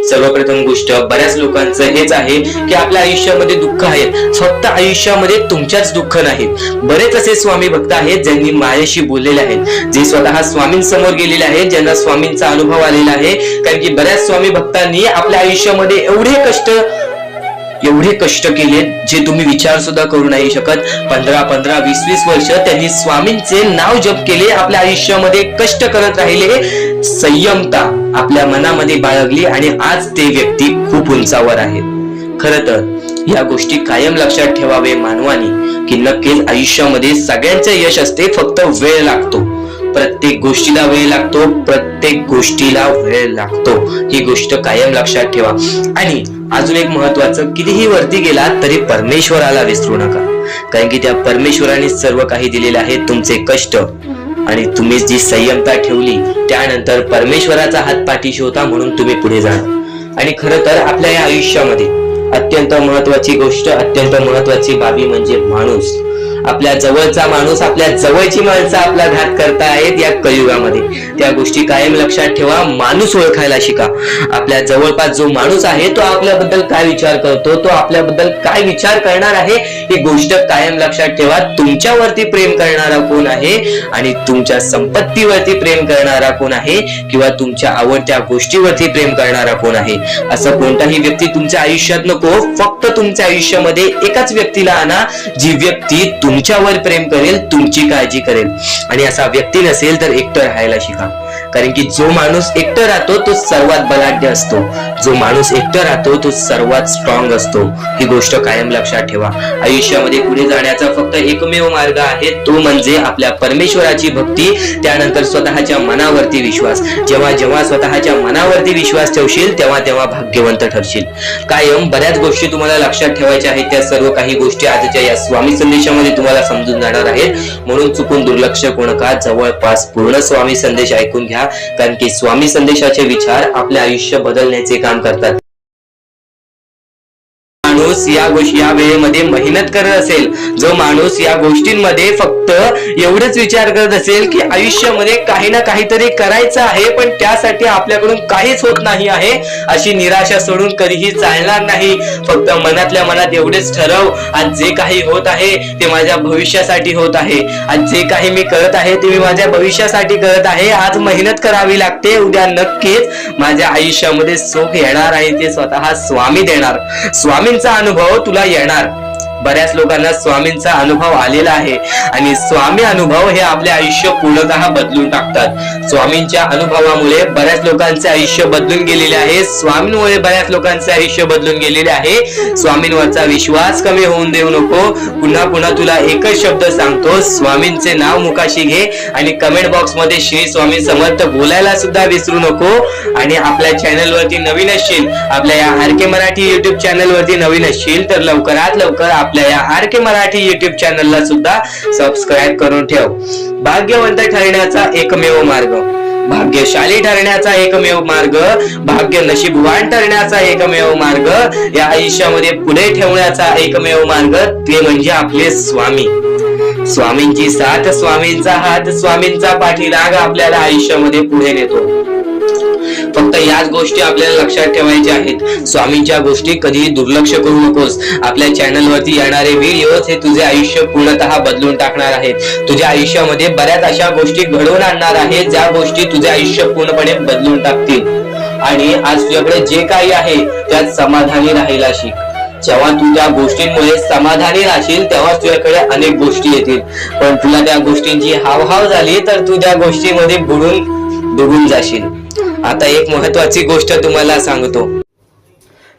सर्वप्रथम गोष्ट बऱ्याच लोकांचं हेच आहे की आपल्या आयुष्यामध्ये दुःख आहेत. फक्त आयुष्यामध्ये तुमच्याच दुःख नाहीत. बरेच असे स्वामी भक्त आहेत ज्यांनी माझ्याशी बोललेले आहेत, जे स्वतः स्वामींसमोर गेलेले आहेत, ज्यांना स्वामींचा अनुभव आलेला आहे. कारण की बऱ्याच स्वामी भक्तांनी आपल्या आयुष्यामध्ये एवढे कष्ट केले जे तुम्ही विचार सुद्धा करू नाही शकत. 15 20 वर्ष त्यांनी स्वामींचे नाव जप केले, आपल्या आयुष्यामध्ये कष्ट करत राहिले, संयमता आपल्या मनामध्ये बाळगली आणि आज ते व्यक्ती खूप उंचावर आहेत. खरं तर या गोष्टी कायम लक्षात ठेवावे मानवानी की नक्कीच आयुष्यामध्ये सगळ्यांचे यश असते, फक्त वेळ लागतो. प्रत्येक गोष्टीला वेळ लागतो, प्रत्येक गोष्टीला वेळ लागतो. ही गोष्ट कायम लक्षात ठेवा. आणि अजून एक महत्वाचं, कितीही वरती गेला तरी परमेश्वराला विसरू नका. कारण की त्या परमेश्वराने सर्व काही दिलेले आहे. तुमचे कष्ट आणि तुम्ही जी संयमता ठेवली त्यानंतर परमेश्वराचा हात पाठीशी होता म्हणून तुम्ही पुढे जाणार. आणि खरं तर आपल्या या आयुष्यामध्ये अत्यंत महत्वाची गोष्ट, अत्यंत महत्वाची बाबी म्हणजे माणूस. आपल्या जवळचा माणूस, आपल्या जवळची माणसं आपला घात करतायत या कलियुगामध्ये. त्या गोष्टी कायम लक्षात ठेवा. माणूस ओळखायला शिका. आपल्या जवळपास जो माणूस आहे तो आपल्याबद्दल काय विचार करतो, तो आपल्याबद्दल काय विचार करणार आहे, ही गोष्ट कायम लक्षात ठेवा. तुमच्यावरती प्रेम करणारा कोण आहे आणि तुमच्या संपत्तीवरती प्रेम करणारा कोण आहे किंवा तुमच्या आवडत्या गोष्टीवरती प्रेम करणारा कोण आहे. असं कोणताही व्यक्ती तुमच्या आयुष्यात नको. फक्त तुमच्या आयुष्यामध्ये एकाच व्यक्तीला आणा, जी व्यक्ती तुमच्यावर प्रेम करेल, तुमची काळजी करेल. आणि असा व्यक्ती नसेल तर एकटं राहायला शिका. कारण की जो माणूस एकटं राहतो तो सर्वात बलाढ्य असतो, जो माणूस एकटं राहतो तो सर्वात स्ट्रॉंग असतो. ही गोष्ट कायम लक्षात ठेवा. आयुष्यामध्ये पुढे जाण्याचा फक्त एकमेव मार्ग आहे, तो म्हणजे आपल्या परमेश्वराची भक्ती, त्यानंतर स्वतःच्या मनावरती विश्वास. जेव्हा जेव्हा स्वतःच्या मनावरती विश्वास ठेवशील तेव्हा तेव्हा भाग्यवंत ठरशील. कायम बऱ्याच गोष्टी तुम्हाला लक्षात ठेवायच्या आहेत. त्या सर्व काही गोष्टी आजच्या या स्वामी संदेशामध्ये तुम्हाला समजून जाणार आहेत. म्हणून चुकून दुर्लक्ष करू नका. जवळपास पूर्ण स्वामी संदेश ऐकून घ्या. कारण की स्वामी संदेशाचे विचार आपले आयुष्य बदलण्याचे काम करतात. माणूस या वेळेमध्ये मेहनत करत असेल, जो माणूस या गोष्टींमध्ये फक्त एवढेच विचार करत असेल की आयुष्यामध्ये काही ना काहीतरी करायचं आहे पण त्यासाठी आपल्याकडून काहीच होत नाही आहे, अशी निराशा सोडून कधीही चालणार नाही. फक्त मनातल्या मनात एवढेच ठरव, आज जे काही होत आहे ते माझ्या भविष्यासाठी होत आहे. आज जे काही मी करत आहे ते मी माझ्या भविष्यासाठी करत आहे. आज मेहनत करावी लागते, उद्या नक्कीच माझ्या आयुष्यामध्ये सुख येणार आहे, ते स्वतः स्वामी देणार. स्वामींचा अनुभव तुला येणार. बऱ्याच लोकांना स्वामींचा अनुभव आलेला आहे आणि स्वामी अनुभव हे आपले आयुष्य पूर्णतः बदलून टाकतात. स्वामींच्या अनुभवामुळे बऱ्याच लोकांचे आयुष्य बदलून गेलेले आहे. स्वामींमुळे बऱ्याच लोकांचे आयुष्य बदलून गेलेले आहे. स्वामींवरचा विश्वास कमी होऊन देऊ नको. पुन्हा पुन्हा तुला एकच शब्द सांगतो, स्वामींचे नाव मुखाशी घे आणि कमेंट बॉक्स मध्ये श्री स्वामी समर्थ बोलायला सुद्धा विसरू नको. आणि आपल्या चॅनल वरती नवीन असशील, आपल्या या आरके मराठी युट्यूब चॅनल वरती नवीन असशील तर लवकरात लवकर आपल्या या आरके मराठी युट्यूब चॅनलला सुद्धा सबस्क्राईब करून ठेव. भाग्यवंत ठरण्याचा एकमेव मार्ग, भाग्यशाली ठरण्याचा एकमेव मार्ग, भाग्य नशीबवान ठरण्याचा एकमेव मार्ग, या आयुष्यामध्ये पुढे ठेवण्याचा एकमेव मार्ग ते म्हणजे आपले स्वामी. स्वामींची साथ, स्वामींचा हात, स्वामींचा पाठीराग आपल्याला आयुष्यामध्ये पुढे नेतो. फक्त याच गोष्टी आपल्याला लक्षात ठेवायच्या आहेत. स्वामींच्या गोष्टी कधीही दुर्लक्ष करू नकोस. आपल्या चॅनल वरती येणारे व्हिडिओज हे तुझे आयुष्य पूर्णतः बदलून टाकणार आहेत. तुझ्या आयुष्यामध्ये बऱ्याच अशा गोष्टी घडवून आणणार आहेत ज्या गोष्टी तुझे आयुष्य पूर्णपणे बदलून टाकतील. आणि आज तुझ्याकडे जे काही आहे त्यात समाधानी राहायला शिक. जेव्हा तू त्या गोष्टींमुळे समाधानी राहशील तेव्हा तुझ्याकडे अनेक गोष्टी येतील. पण तुला त्या गोष्टींची हावभाव झाली तर तू त्या गोष्टीमध्ये बुडून जाशील. आता एक महत्वाची गोष्ट तुम्हाला सांगतो.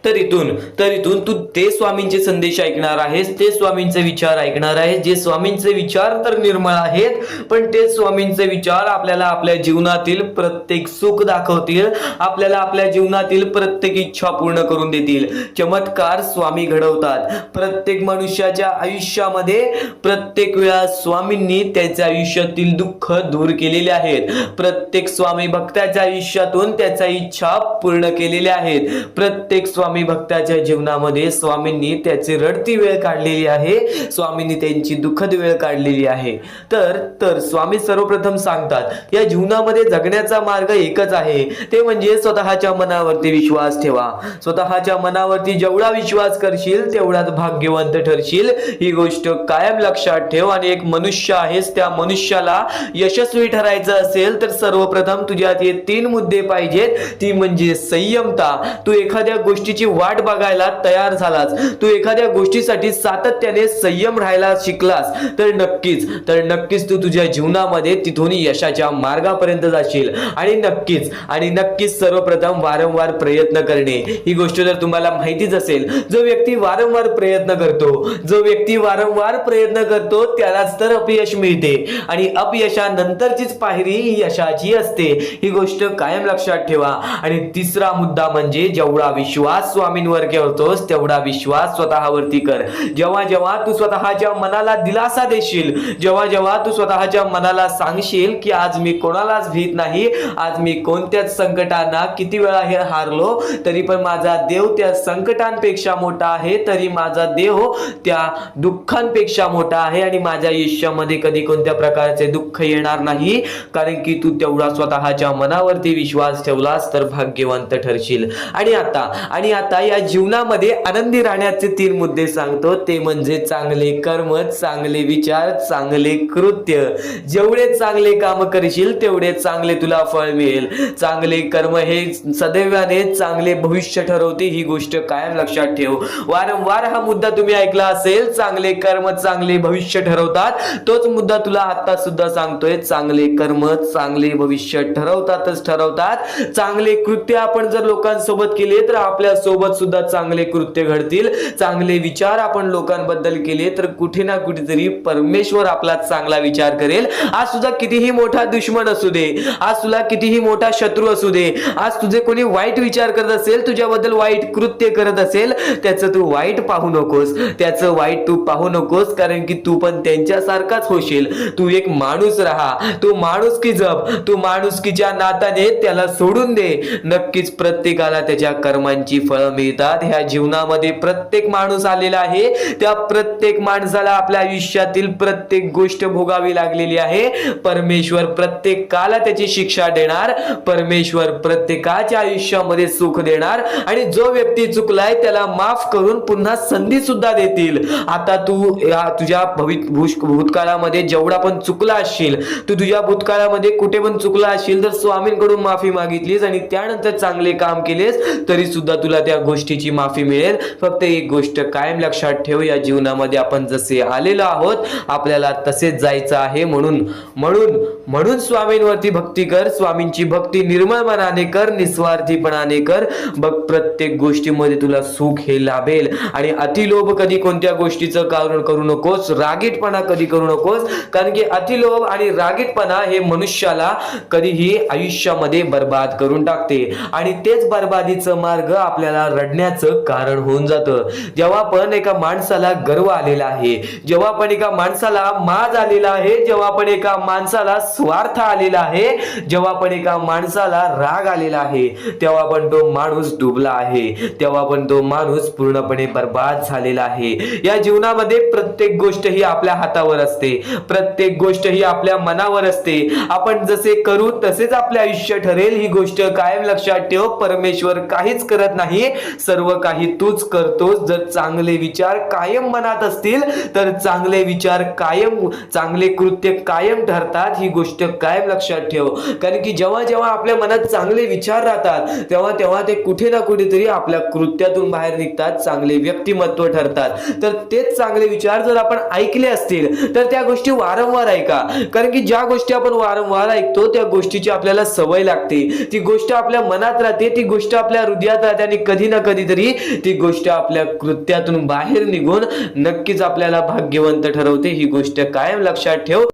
तर इथून तू ते स्वामींचे संदेश ऐकणार आहेस, ते स्वामींचे विचार ऐकणार आहेस, जे स्वामींचे विचार तर निर्मळ आहेत, पण ते स्वामींचे विचार आपल्याला आपल्या जीवनातील प्रत्येक सुख दाखवतील, आपल्याला आपल्या जीवनातील प्रत्येक इच्छा पूर्ण करून देतील. चमत्कार स्वामी घडवतात. प्रत्येक मनुष्याच्या आयुष्यामध्ये प्रत्येक वेळा स्वामींनी त्याच्या आयुष्यातील दुःख दूर केलेले आहेत. प्रत्येक स्वामी भक्ताच्या आयुष्यातून त्याच्या इच्छा पूर्ण केलेल्या आहेत. प्रत्येक स्वामी भक्ताच्या जीवनामध्ये स्वामींनी त्याची रडती वेळ काढलेली आहे, स्वामींनी त्यांची दुःखद वेळ काढलेली आहे. तर स्वामी सर्वप्रथम सांगतात या जीवनामध्ये जगण्याचा मार्ग एकच आहे, ते म्हणजे स्वतःच्या मनावरती विश्वास ठेवा. स्वतःच्या मनावरती जेवढा विश्वास करशील तेवढाच भाग्यवंत ठरशील. ही गोष्ट कायम लक्षात ठेव. आणि एक मनुष्य आहेस, त्या मनुष्याला यशस्वी ठरायचं असेल तर सर्वप्रथम तुझ्यात हे 3 मुद्दे पाहिजेत. ती म्हणजे संयमता. तू एखाद्या गोष्टीची वाट बघायला तयार झालास, तू एखाद्या गोष्टीसाठी सातत्याने संयम राहायला शिकलास तर नक्कीच तू तुझ्या जीवनामध्ये तिथून यशाच्या मार्गापर्यंत जाशील. आणि नक्कीच सर्वप्रथम वारंवार प्रयत्न करणे. ही गोष्ट जर तुम्हाला माहितीच असेल, जो व्यक्ती वारंवार प्रयत्न करतो त्यालाच तर अपयश मिळते, आणि अपयशानंतरचीच पायरी ही यशाची असते. ही गोष्ट कायम लक्षात ठेवा. आणि तिसरा मुद्दा म्हणजे जेवढा विश्वास स्वामींवर करतोस तेवढा विश्वास स्वतःवरती कर. जेव्हा तू स्वतःच्या मनाला दिलासा देशील, जेव्हा तू स्वतःच्या मनाला सांगशील की आज मी कोणालाच भीत नाही, आज मी कोणत्याच संकटांना किती वेळा हे हारलो तरी पण माझा देव त्या संकटांपेक्षा मोठा आहे, तरी माझा देव त्या दुःखांपेक्षा मोठा आहे, आणि माझ्या आयुष्यामध्ये कधी कोणत्या प्रकारचे दुःख येणार नाही, कारण की तू तेवढा स्वतःच्या मनावरती विश्वास ठेवलास तर भाग्यवंत ठरशील. आणि आता या जीवनामध्ये आनंदी राहण्याचे 3 मुद्दे सांगतो, ते म्हणजे चांगले कर्म, चांगले विचार, चांगले कृत्य. जेवढे चांगले काम करशील तेवढे चांगले तुला फळ मिळेल. चांगले कर्म हे सदैवाने चांगले भविष्य ठरवते. ही गोष्ट कायम लक्षात ठेव. वारंवार हा मुद्दा तुम्ही ऐकला असेल, चांगले कर्म चांगले भविष्य ठरवतात. तोच मुद्दा तुला आता सुद्धा सांगतोय, चांगले कर्म चांगले भविष्य ठरवतात. चांगले कृत्य आपण जर लोकांसोबत केले तर आपल्या सोबत सुद्धा चांगले कृत्य घडतील. चांगले विचार आपण लोकांबद्दल केले तर कुठे ना कुठेतरी परमेश्वर आपला चांगला विचार करेल. आज तुझा कितीही मोठा दुश्मन असू दे, आज तुला कितीही मोठा शत्रू असू दे, आज तुझे कोणी वाईट विचार करत असेल, तुझ्याबद्दल वाईट कृत्य करत असेल, त्याचं तू वाईट पाहू नकोस, कारण की तू पण त्यांच्यासारखाच होशील. तू एक माणूस राहा, तू माणुसकी जप, तू माणुसकीच्या नात्याने त्याला सोडून दे. नक्कीच प्रत्येकाला त्याच्या कर्मांची फळं मिळतात. ह्या जीवनामध्ये प्रत्येक माणूस आलेला आहे, त्या प्रत्येक माणसाला आपल्या आयुष्यातील प्रत्येक गोष्ट भोगावी लागलेली आहे. परमेश्वर प्रत्येकाला त्याची शिक्षा देणार, परमेश्वर प्रत्येकाच्या आयुष्यामध्ये सुख देणार, आणि जो व्यक्ती चुकलाय त्याला माफ करून पुन्हा संधी सुद्धा देतील. आता तू तुझ्या भूतकाळामध्ये जेवढा पण चुकला असशील, तू तुझ्या भूतकाळामध्ये कुठे पण चुकला असशील तर स्वामींकडून माफी मागितलीस आणि त्यानंतर चांगले काम केलेस तरी सुद्धा तुला त्या गोष्टीची माफी मिळेल. फक्त एक गोष्ट कायम लक्षात ठेव, या जीवनामध्ये आपण जसे आलेलो आहोत आपल्याला तसेच जायचं आहे. म्हणून स्वामींवरती भक्ती कर. स्वामींची भक्ती निर्मळ मनाने कर, निस्वार्थीपणाने कर. बघ प्रत्येक गोष्टीमध्ये तुला सुख हे लाभेल. आणि अतिलोभ कधी कोणत्या गोष्टीचं कारण करू नकोस, रागीटपणा कधी करू नकोस, कारण की अतिलोभ आणि रागीटपणा हे मनुष्याला कधीही आयुष्यामध्ये बर्बाद करून टाकते, आणि तेच बर्बादीचं मार्ग आपल्याला रडण्याचं कारण होऊन जातं. जेव्हा पण एका माणसाला गर्व आलेला आहे, जेव्हा पण एका माणसाला माज आलेला आहे, जेव्हा पण एका माणसाला स्वार्थ आलेला आहे, जेव्हा पण एका माणसाला राग आलेला आहे, तेव्हा पण तो माणूस डुबला आहे, तेव्हा पण तो माणूस पूर्णपणे बर्बाद झालेला आहे. या जीवनामध्ये प्रत्येक गोष्ट ही आपल्या हातावर असते, प्रत्येक गोष्ट ही आपल्या मनावर असते. आपण जसे करू तसेच आपले आयुष्य ठरेल. ही गोष्ट कायम लक्षात ठेव. परमेश्वर काहीच करत नाही, सर्व काही तूच करतोस. जर चांगले विचार कायम मनात असतील तर चांगले विचार कायम, चांगले कृत्य कायम ठरतात. ही गोष्ट कायम लक्षात ठेव, कारण की जेव्हा जेव्हा आपल्या मनात चांगले विचार राहतात तेव्हा तेव्हा ते कुठे ना कुठेतरी आपल्या कृत्यातून बाहेर निघतात, चांगले व्यक्तिमत्व ठरतात. तर तेच चांगले विचार जर आपण ऐकले असतील तर त्या गोष्टी वारंवार ऐका, कारण की ज्या गोष्टी आपण वारंवार ऐकतो त्या गोष्टीची आपल्याला सवय लागते, ती गोष्ट आपल्या मनात राहते, ती गोष्ट आपल्या हृदयात राहते, आणि कधी ना कधीतरी ती गोष्ट आपल्या कृत्यातून बाहेर निघून नक्कीच आपल्याला भाग्यवंत ठरवते. ही गोष्ट कायम लक्षात ठेव.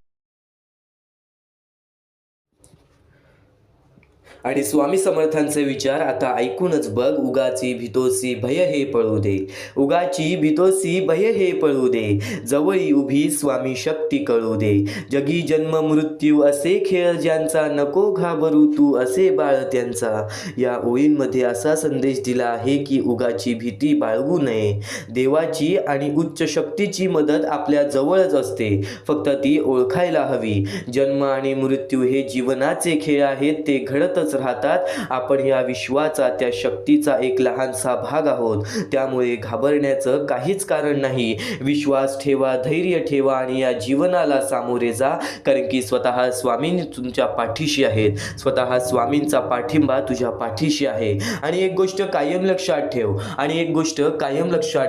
आणि स्वामी समर्थांचे विचार आता ऐकूनच बघ. उगाची भीतोसी भय हे पळू दे, उगाची भीतोसी भय हे पळू दे, जवळी उभी स्वामी शक्ती कळू दे. जगी जन्म मृत्यू असे खेळ ज्यांचा, नको घाबरू तू असे बाळ त्यांचा. या ओळींमध्ये असा संदेश दिला आहे की उगाची भीती बाळगू नये. देवाची आणि उच्च शक्तीची मदत आपल्या जवळच असते, फक्त ती ओळखायला हवी. जन्म आणि मृत्यू हे जीवनाचे खेळ आहेत, ते घडतच राहतात. आपण या विश्वाचा, त्या शक्तीचा एक लहानसा भाग आहोत, त्यामुळे घाबरण्याचं काहीच कारण नाही. विश्वास ठेवा, धैर्य ठेवा आणि या जीवनाला सामोरे जा, कारण की स्वतः स्वामी तुमच्या पाठीशी आहेत. स्वतः स्वामींचा पाठिंबा तुझ्या पाठीशी आहे. आणि एक गोष्ट कायम लक्षात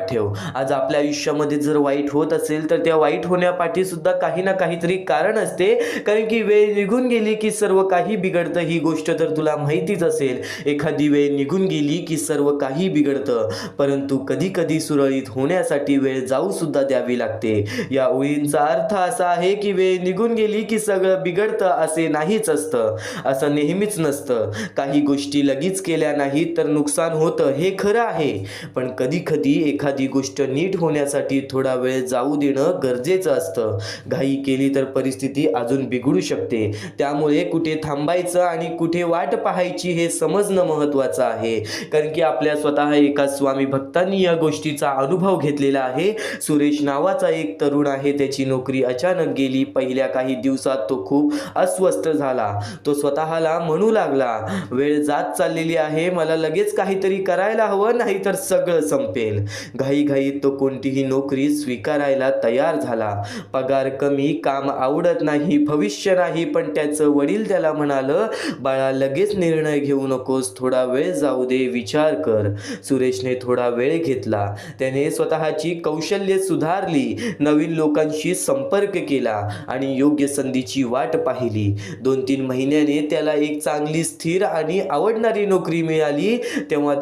ठेव, आज आपल्या आयुष्यामध्ये जर वाईट होत असेल तर त्या वाईट होण्यापाठी सुद्धा काही ना काहीतरी कारण असते, कारण की वेळ निघून गेली की सर्व काही बिघडतं. ही गोष्ट तर तुला माहितीच असेल. एखादी वेळ निघून गेली की सर्व काही बिघडतं, परंतु कधी कधी सुरळीत होण्यासाठी वेळ जाऊ सुद्धा द्यावी लागते. या ओळींचा अर्थ असा आहे की वेळ निघून गेली की सगळं बिघडतं असे नाहीच असतं, असं नेहमीच नसतं. काही गोष्टी लगेच केल्या नाहीत तर नुकसान होतं, हे खरं आहे. पण कधी कधी एखादी गोष्ट नीट होण्यासाठी थोडा वेळ जाऊ देणं गरजेचं असतं. घाई केली तर परिस्थिती अजून बिघडू शकते. त्यामुळे कुठे थांबायचं आणि कुठे वाट पाहायची हे समजणं महत्त्वाचं आहे. कारण की आपल्या स्वतः एका स्वामी भक्तांनी या गोष्टीचा अनुभव घेतलेला आहे. सुरेश नावाचा एक तरुण आहे, त्याची नोकरी अचानक गेली. पहिल्या काही दिवसात तो खूप अस्वस्थ झाला. तो स्वतःला म्हणू लागला, वेळ जात चाललेली आहे, मला लगेच काहीतरी करायला हवं, नाहीतर सगळं संपेल. घाईघाईत तो कोणतीही नोकरी स्वीकारायला तयार झाला. पगार कमी, काम आवडत नाही, भविष्य नाही. पण त्याचं वडील त्याला म्हणालं, बाळा लगेच निर्णय घेऊ नकोस, थोडा वेळ जाऊ दे, विचार कर. सुरेशने थोडा वेळ घेतला. त्याने स्वतःची कौशल्ये सुधारली, नवीन लोकांशी संपर्क केला आणि योग्य संधीची वाट पाहिली. 2-3 महिन्याने त्याला एक चांगली, स्थिर आणि आवडणारी नोकरी मिळाली. तेव्हा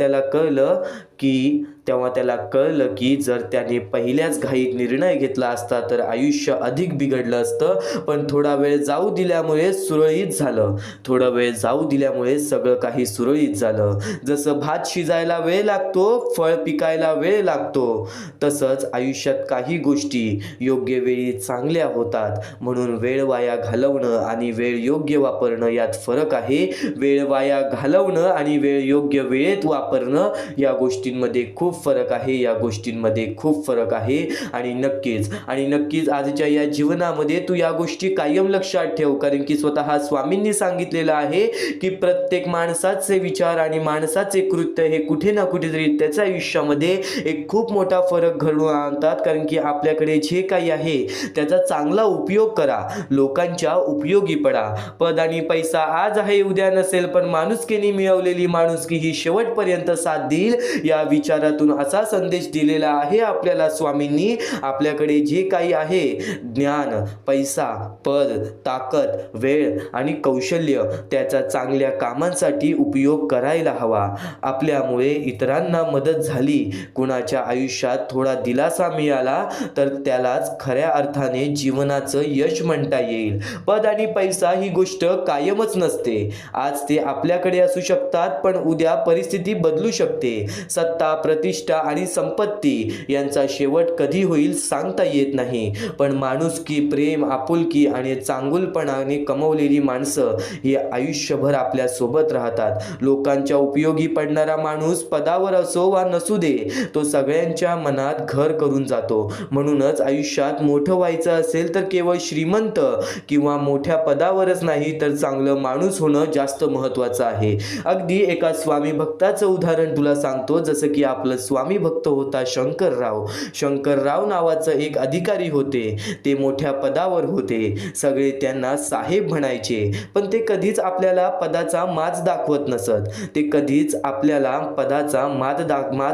त्याला कळलं की जर त्याने पहिल्याच घाईत निर्णय घेतला असता तर आयुष्य अधिक बिघडलं असतं. पण थोडा वेळ जाऊ दिल्यामुळे सगळं काही सुरळीत झालं. जसं भात शिजायला वेळ लागतो, फळ पिकायला वेळ लागतो, तसंच आयुष्यात काही गोष्टी योग्य वेळी चांगल्या होतात. म्हणून वेळ वाया घालवणं आणि वेळ योग्य वापरणं यात फरक आहे. वेळ वाया घालवणं आणि वेळ योग्य वेळेत वापरणं या गोष्टींमध्ये खूप फरक आहे. आणि नक्कीच आजच्या या जीवनामध्ये तू या गोष्टी कायम लक्षात ठेव, कारण की स्वतः स्वामींनी सांगितलेलं आहे की प्रत्येक माणसाचे विचार आणि माणसाचे कृत्य हे कुठे ना कुठेतरी त्याच्या आयुष्यामध्ये एक खूप मोठा फरक घडवून आणतात. कारण की आपल्याकडे जे काही आहे त्याचा चांगला उपयोग करा, लोकांच्या उपयोगी पडा. पद आणि पैसा आज आहे उद्या नसेल, पण माणुसकीने मिळवलेली माणुसकी ही शेवटपर्यंत साथ देईल. या विचारातून असा संदेश दिलेला आहे आपल्याला स्वामींनी. आपल्याकडे जे काही आहे, ज्ञान, पैसा, पद, ताकद, वेळ आणि कौशल्य, त्याचा चांगल्या कामांसाठी उपयोग करायला हवा. आपल्यामुळे इतरांना मदत झाली, कुणाच्या आयुष्यात थोडा दिलासा मिळाला, तर त्यालाच खऱ्या अर्थाने जीवनाचं यश म्हणता येईल. पद आणि पैसा ही गोष्ट कायमच नसते. आज ते आपल्याकडे असू शकतात, पण उद्या परिस्थिती बदलू शकते. सत्ता, प्रतिष्ठा आणि संपत्ती यांचा शेवट कधी होईल सांगता येत नाही. पण माणुसकी, प्रेम, आपुलकी आणि चांगुलपणाने कमवलेली माणसं ही आयुष्यभर आपल्या सोबत राहतात. लोकांच्या उपयोगी पडणारा माणूस पदावर असो वा नसू दे, तो सगळ्यांच्या मनात घर करून जातो. म्हणूनच आयुष्यात मोठं व्हायचं असेल तर केवळ श्रीमंत किंवा मोठ्या पदावरच नाही, तर चांगलं माणूस होणं जास्त महत्त्वाचं आहे. अगदी एका स्वामी भक्ताचं उदाहरण तुला सांगतो. जसं की आपलं स्वामी भक्त होता शंकरराव नावाचं एक अधिकारी होते. ते मोठ्या पदावर होते. सगळे त्यांना साहेब म्हणायचे, पण ते कधीच आपल्याला पदाचा माज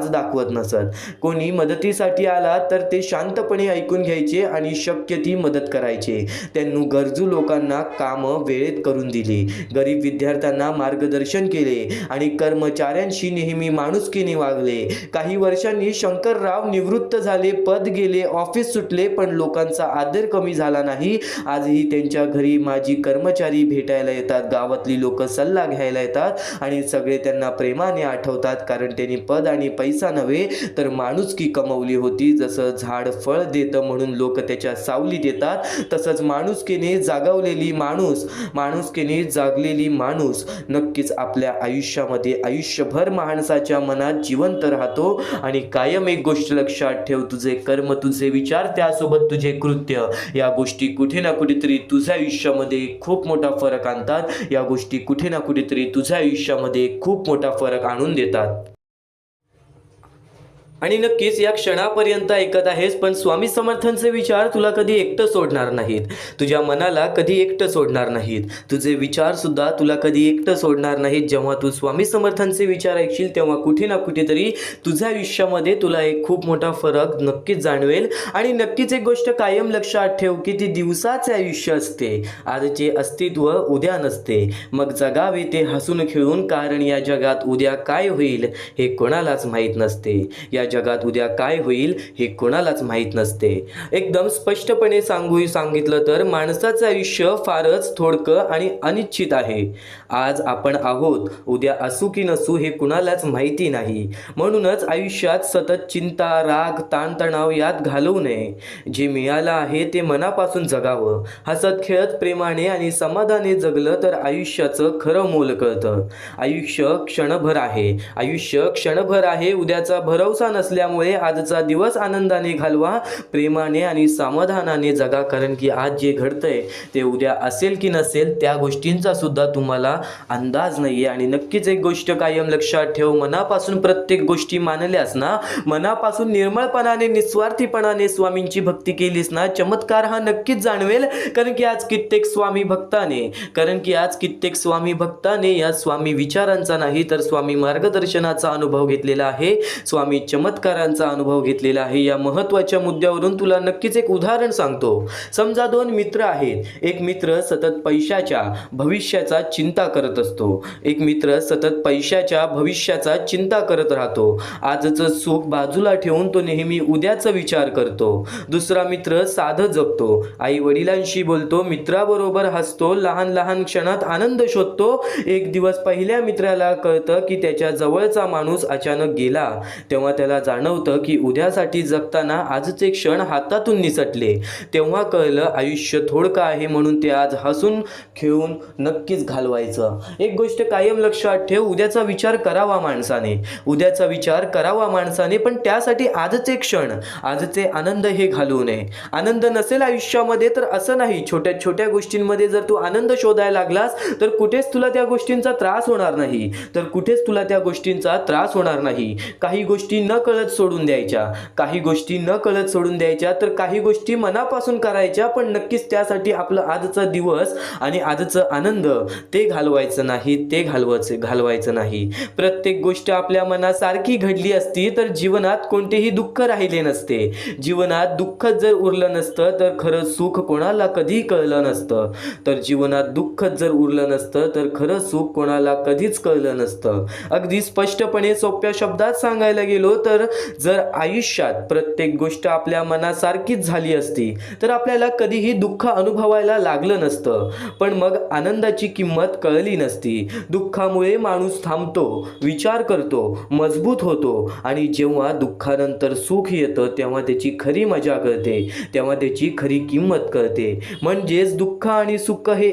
दाखवत नसत. कोणी मदतीसाठी आला तर ते शांतपणे ऐकून घ्यायचे आणि शक्य ती मदत करायचे. त्यांनी गरजू लोकांना कामं वेळेत करून दिली, गरीब विद्यार्थ्यांना मार्गदर्शन केले आणि कर्मचाऱ्यांशी नेहमी माणुसकीने वागले. काही वर्षांनी शंकरराव निवृत्त झाले, पद गेले, ऑफिस सुटले, पण लोकांचा आदर कमी झाला नाही. आजही त्यांच्या घरी माजी कर्मचारी भेटायला येतात, गावातली लोक सल्ला घ्यायला येतात आणि सगळे त्यांना प्रेमाने आठवतात, कारण त्यांनी पद आणि पैसा नव्हे तर माणुसकी कमवली होती. जसं झाड फळ देतं म्हणून लोक त्याच्या सावलीत येतात, तसंच माणुसकीने जागलेली माणूस नक्कीच आपल्या आयुष्यामध्ये आयुष्यभर माणसाच्या मनात जिवंत राहतो. आणि कायम एक गोष्ट लक्षात ठेव, तुझे कर्म, तुझे विचार, त्यासोबत तुझे कृत्य, या गोष्टी कुठे ना कुठेतरी तुझ्या आयुष्यामध्ये खूप मोठा फरक आणतात. या गोष्टी कुठे ना कुठेतरी तुझ्या आयुष्यामध्ये खूप मोठा फरक आणून देतात. आणि नक्कीच या क्षणापर्यंत ऐकत आहेस, पण स्वामी समर्थांचे विचार तुला कधी एकटं सोडणार नाहीत, तुझ्या मनाला कधी एकटं सोडणार नाहीत, तुझे विचार सुद्धा तुला कधी एकटं सोडणार नाहीत. जेव्हा तू स्वामी समर्थांचे विचार ऐकशील तेव्हा कुठे ना कुठेतरी तुझ्या आयुष्यामध्ये तुला एक खूप मोठा फरक नक्कीच जाणवेल. आणि नक्कीच एक गोष्ट कायम लक्षात ठेव की ती दिवसाचे आयुष्य असते, आजचे अस्तित्व उद्या नसते. मग जगावे ते हसून खेळून, कारण या जगात उद्या काय होईल हे कोणालाच माहीत नसते. या जगात उद्या काय होईल हे कोणालाच माहीत नसते. एकदम स्पष्टपणे सांगितलं तर माणसाचं आयुष्य फारच थोडकं आणि अनिश्चित आहे. आज आपण आहोत, उद्या असू की नसू हे कुणालाच माहिती नाही. म्हणूनच आयुष्यात सतत चिंता, राग, ताणतणाव यात घालवू नये. जे मिळालं आहे ते मनापासून जगावं. हसत खेळत प्रेमाने आणि समाधाने जगलं तर आयुष्याचं खरं मोल कळतं. आयुष्य क्षणभर आहे. उद्याचा भरवसा नसल्यामुळे आजचा दिवस आनंदाने घालवा, प्रेमाने आणि समाधानाने जगा, कारण की आज जे घडतंय ते उद्या असेल की नसेल त्या गोष्टींचा सुद्धा तुम्हाला अंदाज नाही आहे. आणि नक्कीच एक गोष्ट कायम लक्षात ठेव, मनापासून प्रत्येक गोष्टी मानल्यास ना, मनापासून निर्मळपणाने, निस्वार्थीपणाने स्वामींची भक्ती केलीस ना, चमत्कार हा नक्कीच जाणवेल. कारण की आज कित्येक स्वामी भक्ताने या स्वामी विचारांचा नाही तर स्वामी मार्गदर्शनाचा अनुभव घेतलेला आहे, स्वामी चमत्कारांचा अनुभव घेतलेला आहे. या महत्त्वाच्या मुद्द्यावरून तुला नक्कीच एक उदाहरण सांगतो. समजा दोन मित्र आहेत. एक मित्र सतत पैशाच्या भविष्याचा चिंता करत असतो, एक मित्र सतत पैशाच्या भविष्याचा चिंता करत राहतो. आजचं सुख बाजूला ठेवून तो नेहमी उद्याचा विचार करतो. दुसरा मित्र साधं जगतो, आई वडिलांशी बोलतो, मित्राबरोबर हसतो, लहान लहान क्षणात आनंद शोधतो. एक दिवस पहिल्या मित्राला कळतं की त्याच्या जवळचा माणूस अचानक गेला. तेव्हा त्याला जाणवतं की उद्यासाठी जगताना आजचे क्षण हातातून निसटले. तेव्हा कळलं आयुष्य थोडकं आहे, म्हणून ते आज हसून खेळून नक्कीच घालवायचं. एक गोष्ट कायम लक्षात ठेव, उद्याचा विचार करावा माणसाने, पण त्यासाठी आजचे क्षण, आजचे आनंद हे घालवू नये. आनंद नसेल आयुष्यामध्ये तर असं नाही, छोट्या छोट्या गोष्टींमध्ये जर तू आनंद शोधायला लागलास तर कुठेच तुला त्या गोष्टींचा त्रास होणार नाही. काही गोष्टी न कळत सोडून द्यायच्या, तर काही गोष्टी मनापासून करायच्या, पण नक्कीच त्यासाठी आपलं आजचा दिवस आणि आजचं आनंद ते घालवायचं नाही. प्रत्येक गोष्ट आपल्या मनासारखी घडली असती तर जीवनात कोणतेही दुःख राहिले नसते. जीवनात दुःखच जर उरलं नसतं तर खरं सुख कोणाला कधी कळलं नसतं. अगदी स्पष्टपणे सोप्या शब्दात सांगायला गेलो तर जर आयुष्यात प्रत्येक गोष्ट आपल्या मनासारखीच झाली असती तर आपल्याला कधीही दुःख अनुभवायला लागलं नसतं, पण मग आनंदाची किंमत कळली नसती. दुःखामुळे माणूस थांबतो, विचार करतो, मजबूत होतो, आणि जेव्हा दुःखानंतर सुख येतं तेव्हा त्याची खरी मजा कळते, तेव्हा त्याची खरी किंमत कळते. म्हणजेच दुःख आणि सुख हे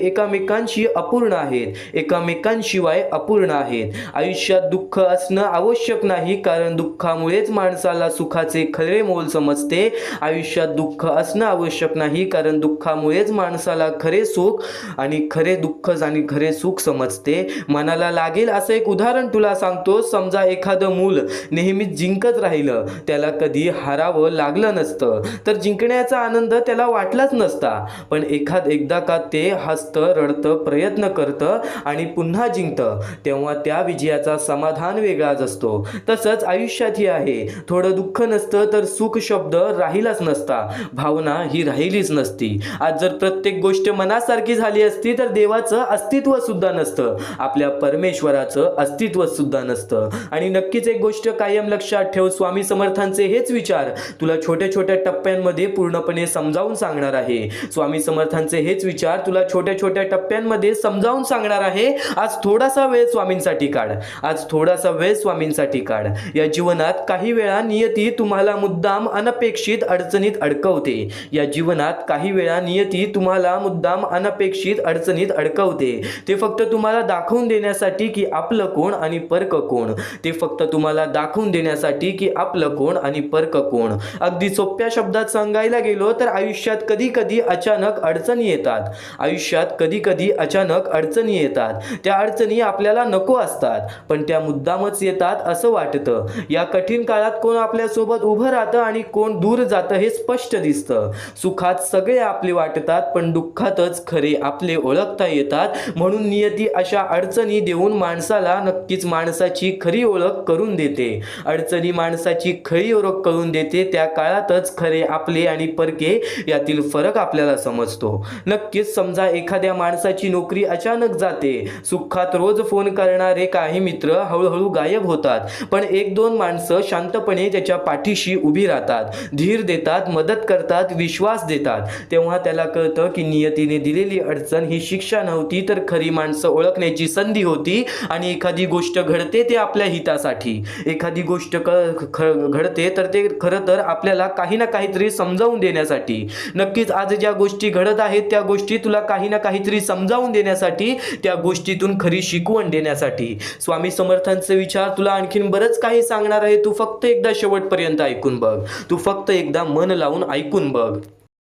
एकामेकांशिवाय अपूर्ण आहेत. आयुष्यात दुःख असणं आवश्यक नाही, कारण दुःखामुळेच माणसाला सुखाचे खरे मोल समजते. आयुष्यात दुःख असणं आवश्यक नाही, कारण दुःखामुळेच माणसाला खरे सुख आणि खरे दुःख आणि खरे सुख समजते. मनाला लागेल असं एक उदाहरण तुला सांगतो. समजा एखादं मूल नेहमीच जिंकत राहिलं, त्याला कधी हारावं लागलं नसतं तर जिंकण्याचा आनंद त्याला वाटलाच नसता. पण एकदा का ते हसतं, रडतं, प्रयत्न करतं आणि पुन्हा जिंकतं, तेव्हा त्या विजयाचा समाधान वेगळाच असतो. तसंच आयुष्यातही आहे. आहे. थोडं दुःख नसतं तर सुख शब्द राहिलाच नसता, भावना ही राहिलीच नसती. आज जर प्रत्येक गोष्ट मनासारखी झाली असती तर देवाचं अस्तित्व सुद्धा नसतं, आपल्या परमेश्वराचं अस्तित्व सुद्धा नसतं. आणि नक्कीच एक गोष्ट कायम लक्षात ठेव, स्वामी समर्थांचे हेच विचार तुला छोट्या छोट्या टप्प्यांमध्ये पूर्णपणे समजावून सांगणार आहे. स्वामी समर्थांचे हेच विचार तुला छोट्या छोट्या टप्प्यांमध्ये समजावून सांगणार आहे. आज थोडासा वेळ स्वामींसाठी काढ, आज थोडासा वेळ स्वामींसाठी काढ. या जीवनात काही वेळा नियती तुम्हाला मुद्दाम अनपेक्षित अडचणीत अडकवते. या जीवनात काही वेळा नियती तुम्हाला मुद्दाम अनपेक्षित अडचणीत अडकवते. ते फक्त तुम्हाला दाखवून देण्यासाठी की आपलं कोण आणि परक कोण. ते फक्त तुम्हाला दाखवून देण्यासाठी की आपलं कोण आणि परक कोण. अगदी सोप्या शब्दात सांगायला गेलो तर आयुष्यात कधी कधी अचानक अडचणी येतात. आयुष्यात कधी कधी अचानक अडचणी येतात. त्या अडचणी आपल्याला नको असतात, पण त्या मुद्दामच येतात असं वाटतं. या कठीण काळात कोण आपल्यासोबत उभं राहतं आणि कोण दूर जातं हे स्पष्ट दिसतं. सुखात सगळे आपले वाटतात, पण दुःखातच खरे आपले ओळखता येतात. म्हणून नियती अशा अडचणी देऊन माणसाला नक्कीच माणसाची खरी ओळख करून देते. अडचणी माणसाची खरी ओळख करून देते. त्या काळातच खरे आपले आणि परके यातील फरक आपल्याला समजतो. नक्कीच समजा एखाद्या माणसाची नोकरी अचानक जाते. सुखात रोज फोन करणारे काही मित्र हळूहळू गायब होतात, पण एक दोन माणसं शांतपणे त्याच्या पाठीशी उभी राहतात, धीर देतात, मदत करतात, विश्वास देतात. तेव्हा त्याला कळतं की नियतीने दिलेली अडचण ही शिक्षा नव्हती, तर खरी माणसं ओळखण्याची संधी होती. आणि एखादी गोष्ट घडते ते आपल्या हितासाठी, एखादी गोष्ट घडते तर ते खरं तर आपल्याला काही ना काहीतरी समजावून देण्यासाठी. नक्कीच आज ज्या गोष्टी घडत आहेत त्या गोष्टी तुला काही ना काहीतरी समजावून देण्यासाठी, त्या गोष्टीतून खरी शिकवण देण्यासाठी. स्वामी समर्थांचे विचार तुला आणखीन बरंच काही सांगणार आहे. तू फक्त एकदा शेवटपर्यंत ऐकून बघ, तू फक्त एकदा मन लावून ऐकून बघ.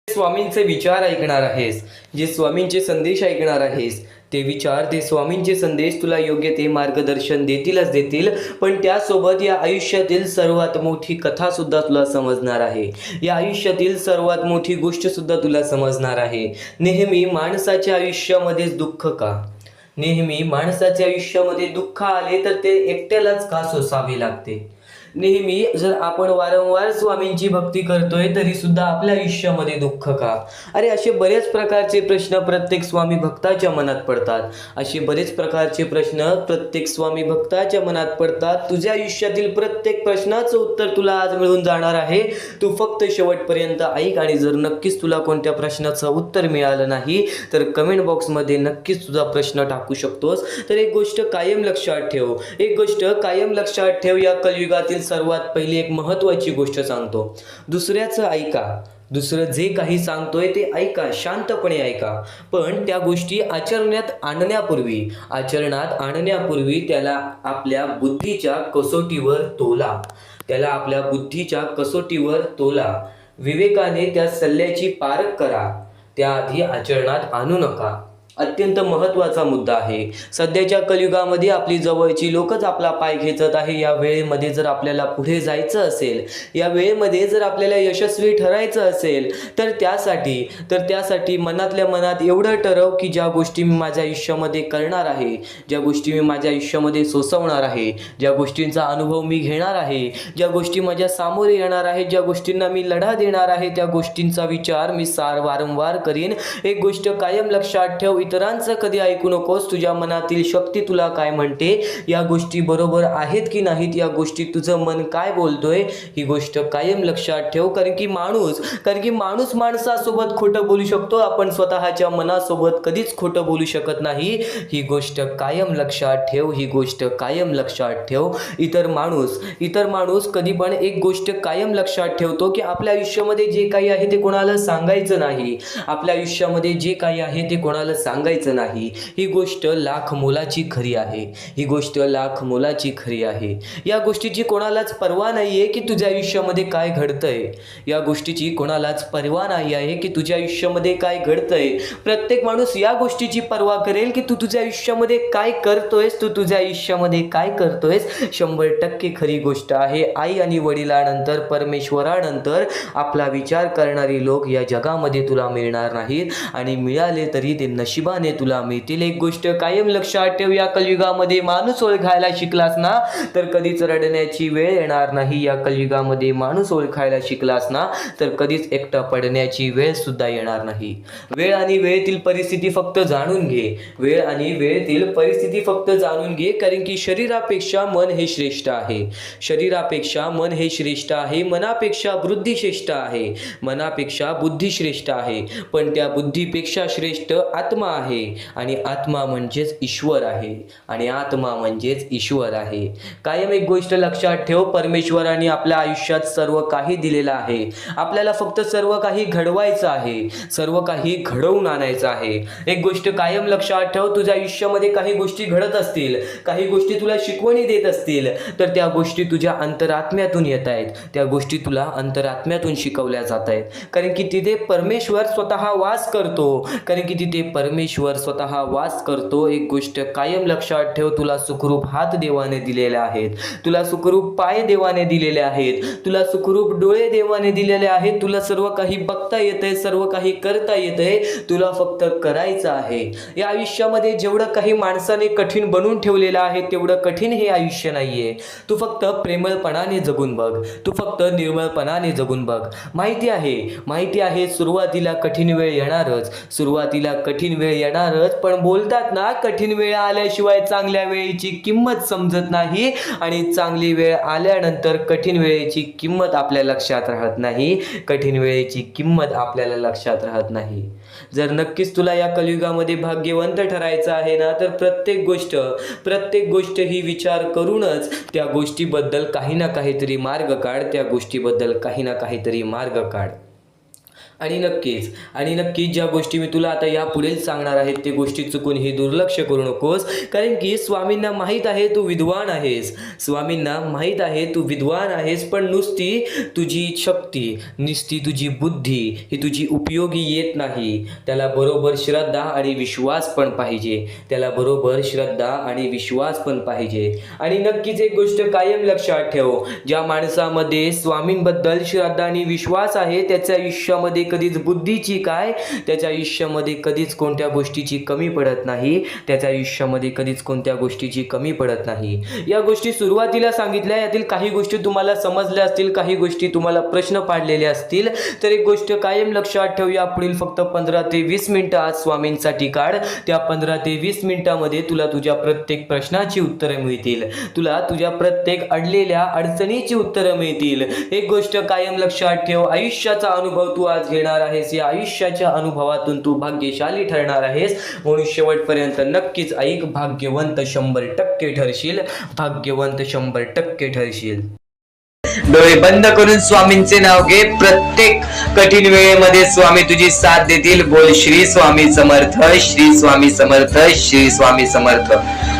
स्वामींचे विचार ऐकणार आहेस, जे स्वामींचे संदेश ऐकणार आहेस, ते विचार, ते स्वामींचे संदेश तुला योग्य ते मार्गदर्शन देतीलच देतील, पण त्यासोबत या आयुष्यातील सर्वात मोठी कथा सुद्धा तुला समजणार आहे. या आयुष्यातील सर्वात मोठी गोष्ट सुद्धा तुला समजणार आहे. नेहमी माणसाच्या आयुष्यामध्येच दुःख का? नेहमी माणसाच्या आयुष्यामध्ये दुःख आले तर ते एकट्यालाच का सोसावे लागते? नेहमी जर आपण वारंवार स्वामींची भक्ती करतोय तरी सुद्धा आपल्या आयुष्यामध्ये दुःख का? अरे असे बरेच प्रकारचे प्रश्न प्रत्येक स्वामी भक्ताच्या मनात पडतात. असे बरेच प्रकारचे प्रश्न प्रत्येक स्वामी भक्ताच्या मनात पडतात. तुझ्या आयुष्यातील प्रत्येक प्रश्नाचं उत्तर तुला आज मिळून जाणार आहे. तू फक्त शेवटपर्यंत ऐक. आणि जर नक्कीच तुला कोणत्या प्रश्नाचं उत्तर मिळालं नाही तर कमेंट बॉक्समध्ये नक्कीच तुझा प्रश्न टाकू शकतोस. तर एक गोष्ट कायम लक्षात ठेव, एक गोष्ट कायम लक्षात ठेव. या कलियुगातील सर्वात पहिली एक महत्त्वाची गोष्ट सांगतो, दुसऱ्याचं ऐका. दुसरं जे काही सांगतोय ते ऐका, शांतपणे ऐका, पण त्या गोष्टी आचरणात आणण्यापूर्वी त्याला आपल्या बुद्धीच्या कसोटीवर तोला. त्याला आपल्या बुद्धीच्या कसोटीवर तोला. विवेकाने त्या सल्ल्याची पारख करा, त्याआधी आचरणात आणू नका. अत्यंत महत्त्वाचा मुद्दा आहे. सध्याच्या कलियुगामध्ये आपली जवळची लोकच आपला पाय खेचत आहे. या वेळेमध्ये जर आपल्याला पुढे जायचं असेल, या वेळेमध्ये जर आपल्याला यशस्वी ठरायचं असेल तर त्यासाठी मनातल्या मनात एवढं ठरव की ज्या गोष्टी मी माझ्या आयुष्यामध्ये करणार आहे, ज्या गोष्टी मी माझ्या आयुष्यामध्ये सोसवणार आहे, ज्या गोष्टींचा अनुभव मी घेणार आहे, ज्या गोष्टी माझ्या सामोरे येणार आहेत, ज्या गोष्टींना मी लढा देणार आहे, त्या गोष्टींचा विचार मी वारंवार करीन. एक गोष्ट कायम लक्षात ठेव, इतरांचं कधी ऐकू नकोस. तुझ्या मनातील शक्ती तुला काय म्हणते, या गोष्टी बरोबर आहेत की नाहीत, या गोष्टी तुझं मन काय बोलतोय, ही गोष्ट कायम लक्षात ठेव. कारण की माणूस माणसासोबत खोटं बोलू शकतो, आपण स्वतःच्या मनासोबत कधीच खोटं बोलू शकत नाही. ही गोष्ट कायम लक्षात ठेव, ही गोष्ट कायम लक्षात ठेव. इतर माणूस कधी पण एक गोष्ट कायम लक्षात ठेवतो की आपल्या आयुष्यामध्ये जे काही आहे ते कोणाला सांगायचं नाही. आपल्या आयुष्यामध्ये जे काही आहे ते कोणाला सांगायचं नाही. ही गोष्ट लाख मोलाची खरी आहे. ही गोष्ट लाख मोलाची खरी आहे. या गोष्टीची कोणालाच पर्वा नाही आहे की तुझ्या आयुष्यामध्ये काय घडतंय. या गोष्टीची कोणालाच पर्वा नाही आहे की तुझ्या आयुष्यामध्ये काय घडतंय. प्रत्येक माणूस या गोष्टीची पर्वा करेल की तू तुझ्या आयुष्यामध्ये काय करतोयस, तू तुझ्या आयुष्यामध्ये काय करतोयस. 100% खरी गोष्ट आहे. आई आणि वडिलांनंतर, परमेश्वरानंतर आपला विचार करणारी लोक या जगामध्ये तुला मिळणार नाहीत. आणि मिळाले तरी ते नशिबाने नशिबाने तुला मिळतील. एक गोष्ट कायम लक्षात ठेव, या कलियुगामध्ये माणूस ओळखायला शिकलास ना तर कधीच रडण्याची वेळ येणार नाही. या कलियुगामध्ये माणूस ओळखायला शिकलास ना तर कधीच एकटा पडण्याची वेळ सुद्धा येणार नाही. वेळ आणि वेळेतील परिस्थिती फक्त जाणून घे. वेळ आणि वेळेतील परिस्थिती फक्त जाणून घे, कारण की शरीरापेक्षा मन हे श्रेष्ठ आहे. शरीरापेक्षा मन हे श्रेष्ठ आहे. मनापेक्षा बुद्धी श्रेष्ठ आहे. मनापेक्षा बुद्धी श्रेष्ठ आहे. पण त्या बुद्धीपेक्षा श्रेष्ठ आत्मा आहे. आणि आत्मा म्हणजेच ईश्वर आहे. आणि आत्मा म्हणजेच ईश्वर आहे. कायम एक गोष्ट लक्षात ठेव, परमेश्वराने आपल्या आयुष्यात सर्व काही दिलेलं आहे. आपल्याला फक्त सर्व काही घडवायचं आहे. सर्व काही घडवून आणायचं आहे. एक गोष्ट कायम लक्षात ठेव, तुझ्या आयुष्यामध्ये काही गोष्टी घडत असतील, काही गोष्टी तुला शिकवणी देत असतील, तर त्या गोष्टी तुझ्या अंतरात्म्यातून येत आहेत. त्या गोष्टी तुला अंतरात्म्यातून शिकवल्या जात आहेत. कारण की तिथे परमेश्वर स्वतः वास करतो. कारण की तिथे परमेश्वर स्वतः वास करतो. एक गोष्ट कायम लक्षात ठेव, तुला सुखरूप हात देवाने दिलेले आहेत. तुला सुखरूप पाय देवाने दिलेले आहेत. तुला सुखरूप डोळे देवाने दिलेले आहेत. तुला सर्व काही बघता येतंय, सर्व काही करता येतंय. तुला फक्त करायचं आहे. या आयुष्यामध्ये जेवढं काही माणसाने कठीण बनवून ठेवलेलं आहे तेवढं कठीण हे आयुष्य नाहीये. तू फक्त प्रेमळपणाने जगून बघ. तू फक्त निर्मळपणाने जगून बघ. माहिती आहे सुरुवातीला कठीण वेळ येणारच. सुरुवातीला कठीण वेळ येणारच. पण बोलतात ना, कठीण वेळ आल्याशिवाय चांगल्या वेळेची किंमत समजत नाही. आणि चांगली वेळ आल्यानंतर कठीण वेळेची किंमत आपल्या लक्षात राहत नाही. कठीण वेळेची किंमत आपल्याला लक्षात राहत नाही. जर नक्कीच तुला या कलियुगामध्ये भाग्यवंत ठरायचं आहे ना तर प्रत्येक गोष्ट ही विचार करूनच त्या गोष्टीबद्दल काही ना काहीतरी मार्ग काढ. त्या गोष्टीबद्दल काही ना काहीतरी मार्ग काढ. आणि नक्कीच ज्या गोष्टी मी तुला आता यापुढे सांगणार आहेत ते गोष्टी चुकून ही दुर्लक्ष करू नकोस. कारण की स्वामींना माहीत आहे तू विद्वान आहेस. स्वामींना माहीत आहे तू विद्वान आहेस. पण नुसती तुझी शक्ती, नुसती तुझी बुद्धी ही तुझी उपयोगी येत नाही. त्याला बरोबर श्रद्धा आणि विश्वास पण पाहिजे. आणि नक्कीच एक गोष्ट कायम लक्षात ठेव, ज्या माणसामध्ये स्वामींबद्दल श्रद्धा आणि विश्वास आहे त्याच्या आयुष्यामध्ये कधीच बुद्धीची काय, त्याच्या आयुष्यामध्ये कधीच कोणत्या गोष्टीची कमी पडत नाही. त्याच्या आयुष्यामध्ये कधीच कोणत्या गोष्टीची कमी पडत नाही. या गोष्टी सुरुवातीला सांगितल्या, यातील काही गोष्टी तुम्हाला समजल्या असतील, काही गोष्टी तुम्हाला प्रश्न पाडलेले असतील. तर एक गोष्ट कायम लक्षात ठेव, या पुढील फक्त 15 ते 20 मिनिटं आज स्वामींसाठी काढ. त्या 15 ते 20 मिनिटांमध्ये तुला तुझ्या प्रत्येक प्रश्नाची उत्तरे मिळतील. तुला तुझ्या प्रत्येक अडलेल्या अडचणीची उत्तरं मिळतील. एक गोष्ट कायम लक्षात ठेव, आयुष्याचा अनुभव तू आज घेणार आहेस. या आयुष्याच्या अनुभवातून तू भाग्यशाली ठरणार आहेस. म्हणून शेवटपर्यंत नक्कीच ऐक. भाग्यवंत 100% ठरशील. भाग्यवंत 100% ठरशील. डोळे बंद करून स्वामींचे नाव घे. प्रत्येक कठीण वेळेमध्ये स्वामी तुझी साथ देतील. बोल श्री स्वामी समर्थ, श्री स्वामी समर्थ, श्री स्वामी समर्थ.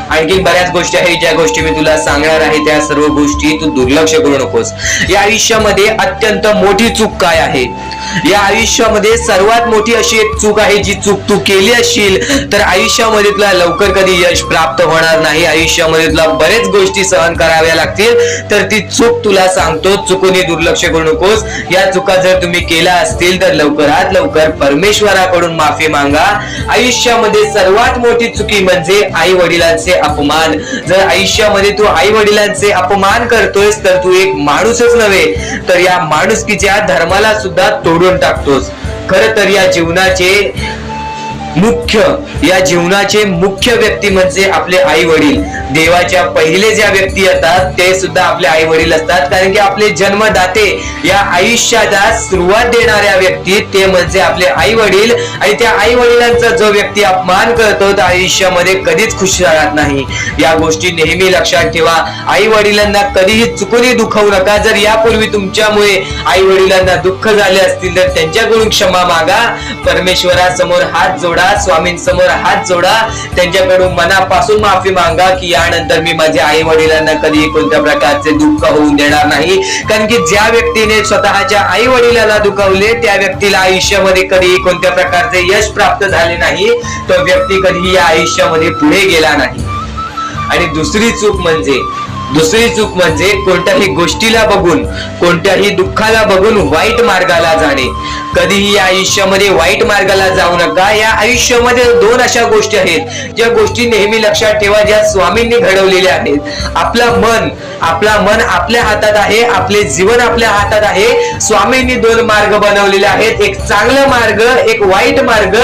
आणखी बऱ्याच गोष्टी आहेत ज्या गोष्टी मी तुला सांगणार आहे. त्या सर्व गोष्टी तू दुर्लक्ष करू नकोस. या आयुष्यामध्ये अत्यंत मोठी चूक काय आहे? या आयुष्यामध्ये सर्वात मोठी अशी एक चूक आहे, जी चूक तू केली असशील तर आयुष्यामध्ये तुला लवकर कधी यश प्राप्त होणार नाही. आयुष्यामध्ये तुला बरेच गोष्टी सहन कराव्या लागतील. तर ती चूक तुला सांगतो, चुकूनही दुर्लक्ष करू नकोस. या चुका जर तुम्ही केल्या असतील तर लवकरात लवकर परमेश्वराकडून माफी मागा. आयुष्यामध्ये सर्वात मोठी चुकी म्हणजे आई वडिलांचे अपमान. जर आयुष्यामध्ये तू आई वडिलांचे अपमान करतोयस तर तू एक माणूसच नव्हे तर या माणुसकीच्या धर्माला सुद्धा तोडून टाकतोस. खरं तर या जीवनाचे मुख्य व्यक्ती म्हणजे आपले आई वडील. देवाच्या पहिले ज्या व्यक्ती येतात ते सुद्धा आपले आई वडील असतात. कारण की आपले जन्मदाते, या आयुष्याला सुरुवात देणाऱ्या व्यक्ती ते म्हणजे आपले आई वडील. आणि त्या आई वडिलांचा जो व्यक्ती अपमान करतो त्या आयुष्यामध्ये कधीच खुश राहत नाही. या गोष्टी नेहमी लक्षात ठेवा. आई वडिलांना कधीही चुकूनही दुखवू नका. जर यापूर्वी तुमच्यामुळे आई वडिलांना दुःख झाले असतील तर त्यांच्याकडून क्षमा मागा. परमेश्वरासमोर हात जोडा, स्वामींसमोर हात जोडा, त्यांच्याकडून मनापासून माफी मागा की यानंतर मी माझ्या आई वडिलांना कधी कोणत्या प्रकारचे दुःख होऊन देणार नाही. कारण की ज्या व्यक्तीने स्वतःच्या आई वडिलांना दुखावले त्या व्यक्तीला आयुष्यामध्ये कधी कोणत्या प्रकारचे यश प्राप्त झाले नाही. तो व्यक्ती कधी या आयुष्यामध्ये पुढे गेला नाही. आणि दुसरी चूक म्हणजे दुसरी चूक म्हणजे कोणत्याही गोष्टीला बघून, कोणत्याही दुःखाला बघून वाईट मार्गाला जाणे. कधीही या आयुष्यामध्ये वाईट मार्गाला जाऊ नका. या आयुष्यामध्ये दोन अशा गोष्टी आहेत ज्या गोष्टी नेहमी लक्षात ठेवा, ज्या स्वामींनी घडवलेल्या आहेत. आपलं मन आपल्या हातात आहे, आपले जीवन आपल्या हातात आहे. स्वामींनी दोन मार्ग बनवलेले आहेत, एक चांगला मार्ग, एक वाईट मार्ग.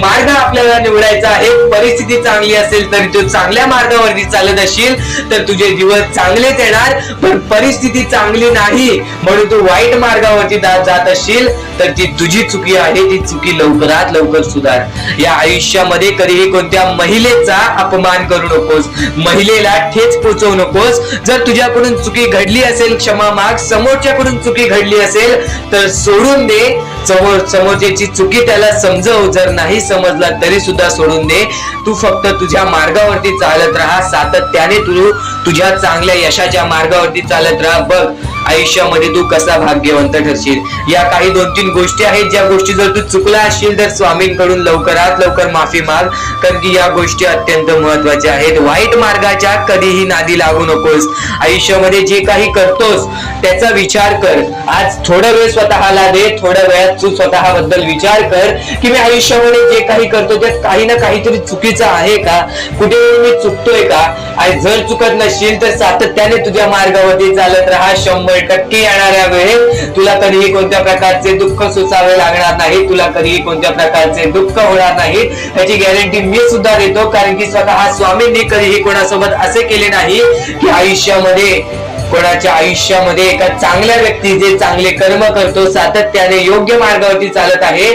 मार्ग आपल्याला निवडायचा आहे. परिस्थिती चांगली असेल तरी तू चांगल्या मार्गावरती चालत असशील तर तुझे दिवस चांगलेच येणार. पण परिस्थिती चांगली नाही म्हणून तू वाईट मार्गावरती जात असशील तर ती तुझी चुकी आहे. ती चुकी लवकरात लवकर सुधार. या आयुष्यामध्ये कधीही कोणत्या महिलेचा अपमान करू नकोस, महिलेला ठेच पोचवू नकोस. जर तुझ्याकडून चुकी घडली असेल क्षमा माग, समोरच्याकडून चुकी घडली असेल तर सोडून दे. समोरच्याची चुकी त्याला समजव. जर नाही समजला तरी सुद्धा सोडून दे. तू फक्त तुझ्या मार्गावरती चालत राहा. सातत्याने तू तुझ्या चांगल्या यशाच्या मार्गावरती चालत राहा. बघ आयुष्यामध्ये तू कसा भाग्यवंत ठरशील. या काही 2-3 गोष्टी आहेत ज्या गोष्टी जर तू चुकला असशील तर स्वामींकडून लवकरात लवकर माफी माग, कारण की या गोष्टी अत्यंत महत्वाच्या आहेत. वाईट मार्गाच्या कधीही नादी लागू नकोस. आयुष्यामध्ये जे काही करतोस त्याचा विचार कर. आज थोडा वेळ स्वतःला दे. थोड्या वेळात तू स्वतःबद्दल विचार कर की मी आयुष्यामध्ये जे काही करतो त्यात काही ना काहीतरी चुकीचं आहे का, कुठे मी चुकतोय का. आणि जर चुकत नसशील तर सातत्याने तुझ्या मार्गावरती चालत राहा. 100% येणाऱ्या वेळेत तुला कधीही कोणत्या प्रकारचे दुःख सोसावे लागणार नाही. तुला कधीही कोणत्या प्रकारचे दुःख होणार नाही याची गॅरंटी मी सुद्धा देतो, कारण की स्वतः स्वामींनी कधीही कोणासोबत असे केले नाही की कोणाच्या आयुष्यामध्ये एका चांगल्या व्यक्ती जे चांगले कर्म करतो, सातत्याने योग्य मार्गावरती चालत आहे,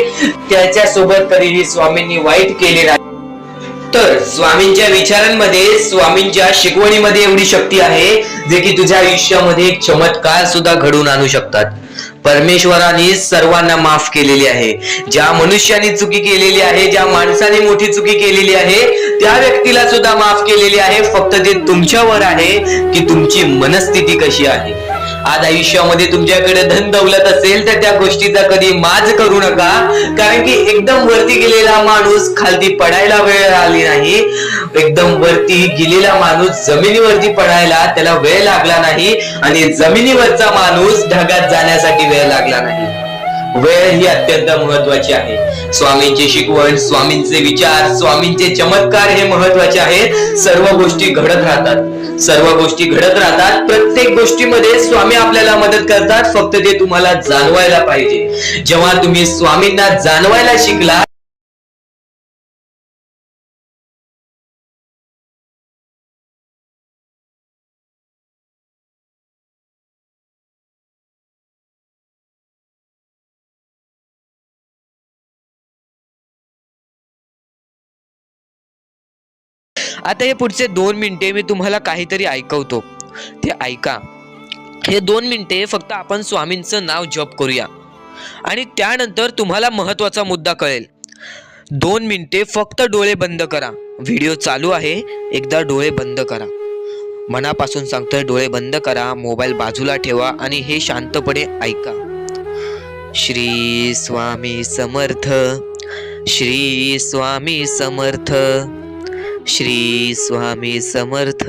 त्याच्या सोबत कधीही स्वामींनी वाईट केले नाही. तर स्वामींच्या विचारांमध्ये, स्वामींच्या शिकवणीमध्ये एवढी शक्ती आहे जे की तुझ्या आयुष्यामध्ये एक चमत्कार सुद्धा घडवून आणू शकतात. परमेश्वराने सर्वांना माफ केलेली आहे. ज्या मनुष्याने चुकी केलेली आहे, ज्या माणसाने मोठी चुकी केलेली आहे त्या व्यक्तीला सुद्धा माफ केलेली आहे. फक्त ते तुमच्यावर आहे की तुमची मनस्थिती कशी आहे. आज आयुष्यामध्ये तुमच्याकडे धन दौलत असेल तर त्या गोष्टीचा कधी माज करू नका, कारण की एकदम वरती गेलेला माणूस खालती पडायला वेळ आली नाही. एकदम वरती गेलेला माणूस जमिनीवरती पडायला त्याला वेळ लागला नाही, आणि जमिनीवरचा माणूस ढगात जाण्यासाठी वेळ लागला नाही. वेळ ही अत्यंत महत्वाची आहे. स्वामींची शिकवण, स्वामींचे विचार, स्वामींचे चमत्कार हे महत्वाचे आहेत. सर्व गोष्टी घडत राहतात. प्रत्येक गोष्टीमध्ये स्वामी आपल्याला मदत करतात. फक्त ते तुम्हाला जाणवायला पाहिजे. जेव्हा तुम्ही स्वामींना जाणवायला शिकला आता हे पुढचे 2 मिनिटे मी तुम्हाला काहीतरी ऐकवतो, ते ऐका. हे 2 मिनिटे फक्त आपण स्वामींचं नाव जप करूया आणि त्यानंतर तुम्हाला महत्वाचा मुद्दा कळेल. 2 मिनिटे फक्त डोळे बंद करा. व्हिडिओ चालू आहे, एकदा डोळे बंद करा. मनापासून सांगतोय, डोळे बंद करा, मोबाईल बाजूला ठेवा आणि हे शांतपणे ऐका. श्री स्वामी समर्थ, श्री स्वामी समर्थ, श्री स्वामी समर्थ,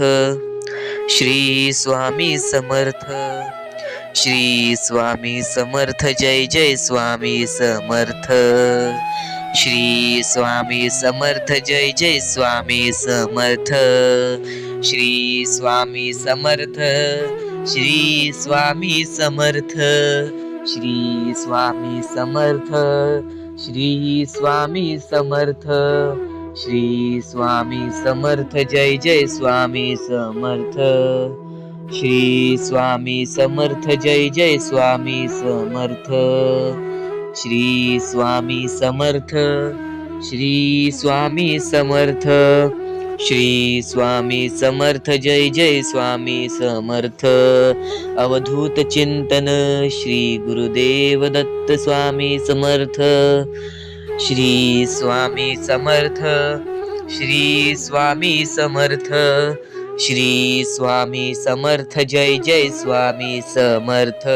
श्री स्वामी समर्थ, श्री स्वामी समर्थ. जय जय स्वामी समर्थ. श्री स्वामी समर्थ. जय जय स्वामी समर्थ. श्री स्वामी समर्थ. श्री स्वामी समर्थ. श्री स्वामी समर्थ. श्री स्वामी समर्थ. श्री स्वामी समर्थ. जय जय स्वामी समर्थ. श्री स्वामी समर्थ. जय जय स्वामी समर्थ. श्री स्वामी समर्थ. श्री स्वामी समर्थ. श्री स्वामी समर्थ. जय जय स्वामी समर्थ. अवधूत चिंतन श्री गुरुदेव दत्त स्वामी समर्थ. श्री स्वामी समर्थ. श्री स्वामी समर्थ. श्री स्वामी समर्थ. जय जय स्वामी समर्थ.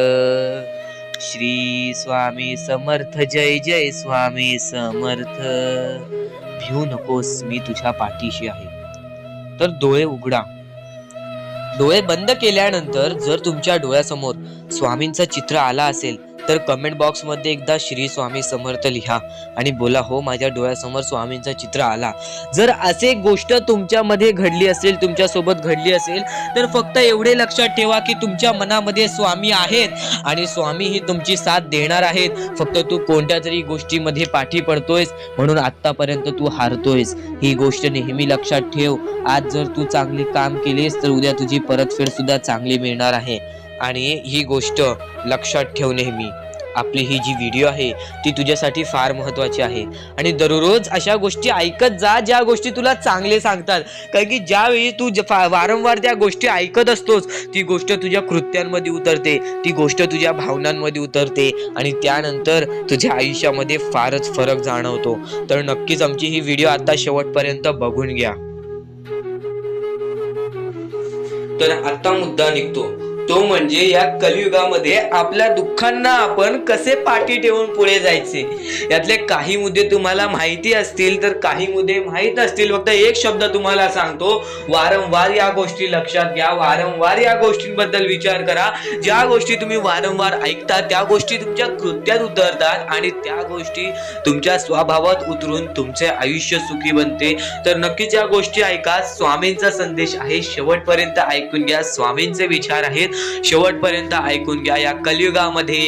श्री स्वामी समर्थ. जय जय स्वामी समर्थ. भिवू नकोस, मी तुझ्या पाठीशी आहे. तर डोळे उघडा. डोळे बंद केल्यानंतर जर तुमच्या डोळ्यासमोर स्वामींचं चित्र आला असेल तर कमेंट बॉक्स मध्ये एकदा श्री स्वामी समर्थ लिहा आणि बोला हो माझ्या डोळ्यासमोर स्वामींचं चित्र आला. जर असे गोष्ट तुमच्यामध्ये घडली असेल, तुमच्या सोबत घडली असेल, तर फक्त एवढे लक्षात ठेवा की तुमच्या मनामध्ये स्वामी आहेत आणि स्वामी ही तुमची साथ देणार आहेत. फक्त तू कोणत्या तरी गोष्टीमध्ये पाठी पडतोयस म्हणून आतापर्यंत तू हारतोयस. ही गोष्ट नेहमी लक्षात ठेव. आज जर तू चांगले काम केलेस तर उद्या तुझी परतफेड सुद्धा चांगली मिळणार आहे. आणि ही गोष्ट लक्षात ठेव नेहमी. आपली ही जी व्हिडिओ आहे ती तुझ्यासाठी फार महत्वाची आहे आणि दररोज अशा गोष्टी ऐकत जा ज्या गोष्टी तुला चांगले सांगतात. कारण की ज्यावेळी तू वारंवार त्या गोष्टी ऐकत असतोस ती गोष्ट तुझ्या कृत्यांमध्ये उतरते, ती गोष्ट तुझ्या भावनांमध्ये उतरते आणि त्यानंतर तुझ्या आयुष्यामध्ये फारच फरक जाणवतो. तर नक्कीच आमची ही व्हिडिओ आता शेवटपर्यंत बघून घ्या. तर आता मुद्दा निघतो तो म्हणजे या कलियुगामध्ये आपल्या दुःखांना आपण कसे पाठी ठेवून पुढे जायचे. यातले काही मुद्दे तुम्हाला माहिती असतील तर काही मुद्दे माहित असतील. फक्त एक शब्द तुम्हाला सांगतो, वारंवार या गोष्टी लक्षात घ्या, वारंवार या गोष्टींबद्दल विचार करा. ज्या गोष्टी तुम्ही वारंवार ऐकता त्या गोष्टी तुमच्या कृत्यात उतरतात आणि त्या गोष्टी तुमच्या स्वभावात उतरून तुमचे आयुष्य सुखी बनते. तर नक्कीच या गोष्टी ऐका. स्वामींचा संदेश आहे, शेवटपर्यंत ऐकून घ्या. स्वामींचे विचार आहेत, शेवटपर्यंत ऐकून घ्या. या कलियुगामध्ये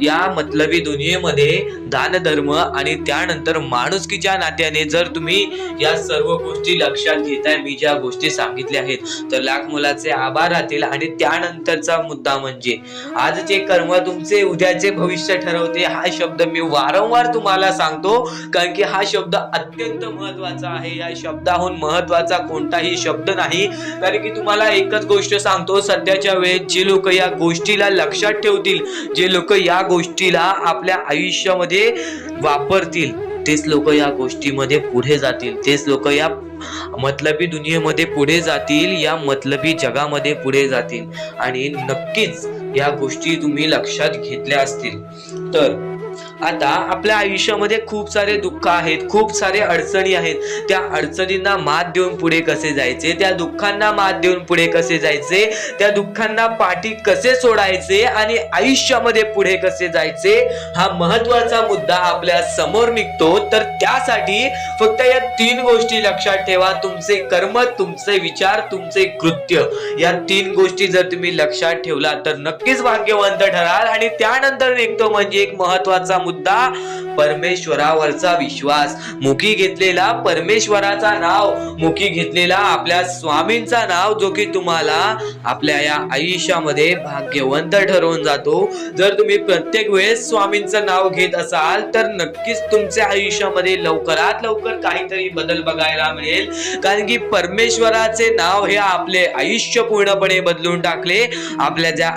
या मतलबी दुनियेमध्ये दान धर्म आणि त्यानंतर माणुसकीच्या नात्याने जर तुम्ही या सर्व गोष्टी लक्षात घेताय, मी ज्या गोष्टी सांगितल्या आहेत, तर लाख मुलाचे आभार राहतील. आणि त्यानंतरचा मुद्दा म्हणजे आजचे कर्म तुमचे उद्याचे भविष्य ठरवते. हा शब्द मी वारंवार तुम्हाला सांगतो कारण की हा शब्द अत्यंत महत्वाचा आहे. या शब्दाहून महत्वाचा कोणताही शब्द नाही. कारण की तुम्हाला एकच गोष्ट सांगतो, सध्याच्या वेळेत जे लोक या गोष्टीला लक्षात ठेवतील, जे लोक या गोष्टीला आपल्या आयुष्यामध्ये वापरतील, तेच लोक या गोष्टीमध्ये पुढे जातील, तेच लोक या मतलबी दुनियेमध्ये पुढे जातील, या मतलबी जगामध्ये पुढे जातील. आणि नक्कीच या गोष्टी तुम्ही लक्षात घेतल्या असतील. तर आता आपल्या आयुष्यामध्ये खूप सारे दुःख आहेत, खूप सारे अडचणी आहेत. त्या अडचणींना मात देऊन पुढे कसे जायचे, त्या दुःखांना मात देऊन पुढे कसे जायचे, त्या दुःखांना पाठी कसे सोडायचे आणि आयुष्यामध्ये पुढे कसे जायचे, हा महत्वाचा मुद्दा आपल्या समोर निघतो. तर त्यासाठी फक्त या 3 गोष्टी लक्षात ठेवा. तुमचे कर्म, तुमचे विचार, तुमचे कृत्य, या 3 गोष्टी जर तुम्ही लक्षात ठेवला तर नक्कीच भाग्यवंत ठराल. आणि त्यानंतर निघतो म्हणजे एक महत्वाचा मुद्दा, परमेश्वरावरचा विश्वास. मुखी घेतलेला परमेश्वराचा नाव, मुखी घेतलेला आपल्या स्वामींचा नाव, जो की तुम्हाला आपल्या या आयुष्यामध्ये भाग्यवंत ठरवून जातो. जर तुम्ही प्रत्येक वेळेस स्वामींचं नाव घेत असाल तर नक्कीच तुमच्या आयुष्यामध्ये लवकरात लवकर काहीतरी बदल बघायला मिळेल. कारण की परमेश्वराचे नाव हे आपले आयुष्य पूर्णपणे बदलून टाकले. आपल्या ज्या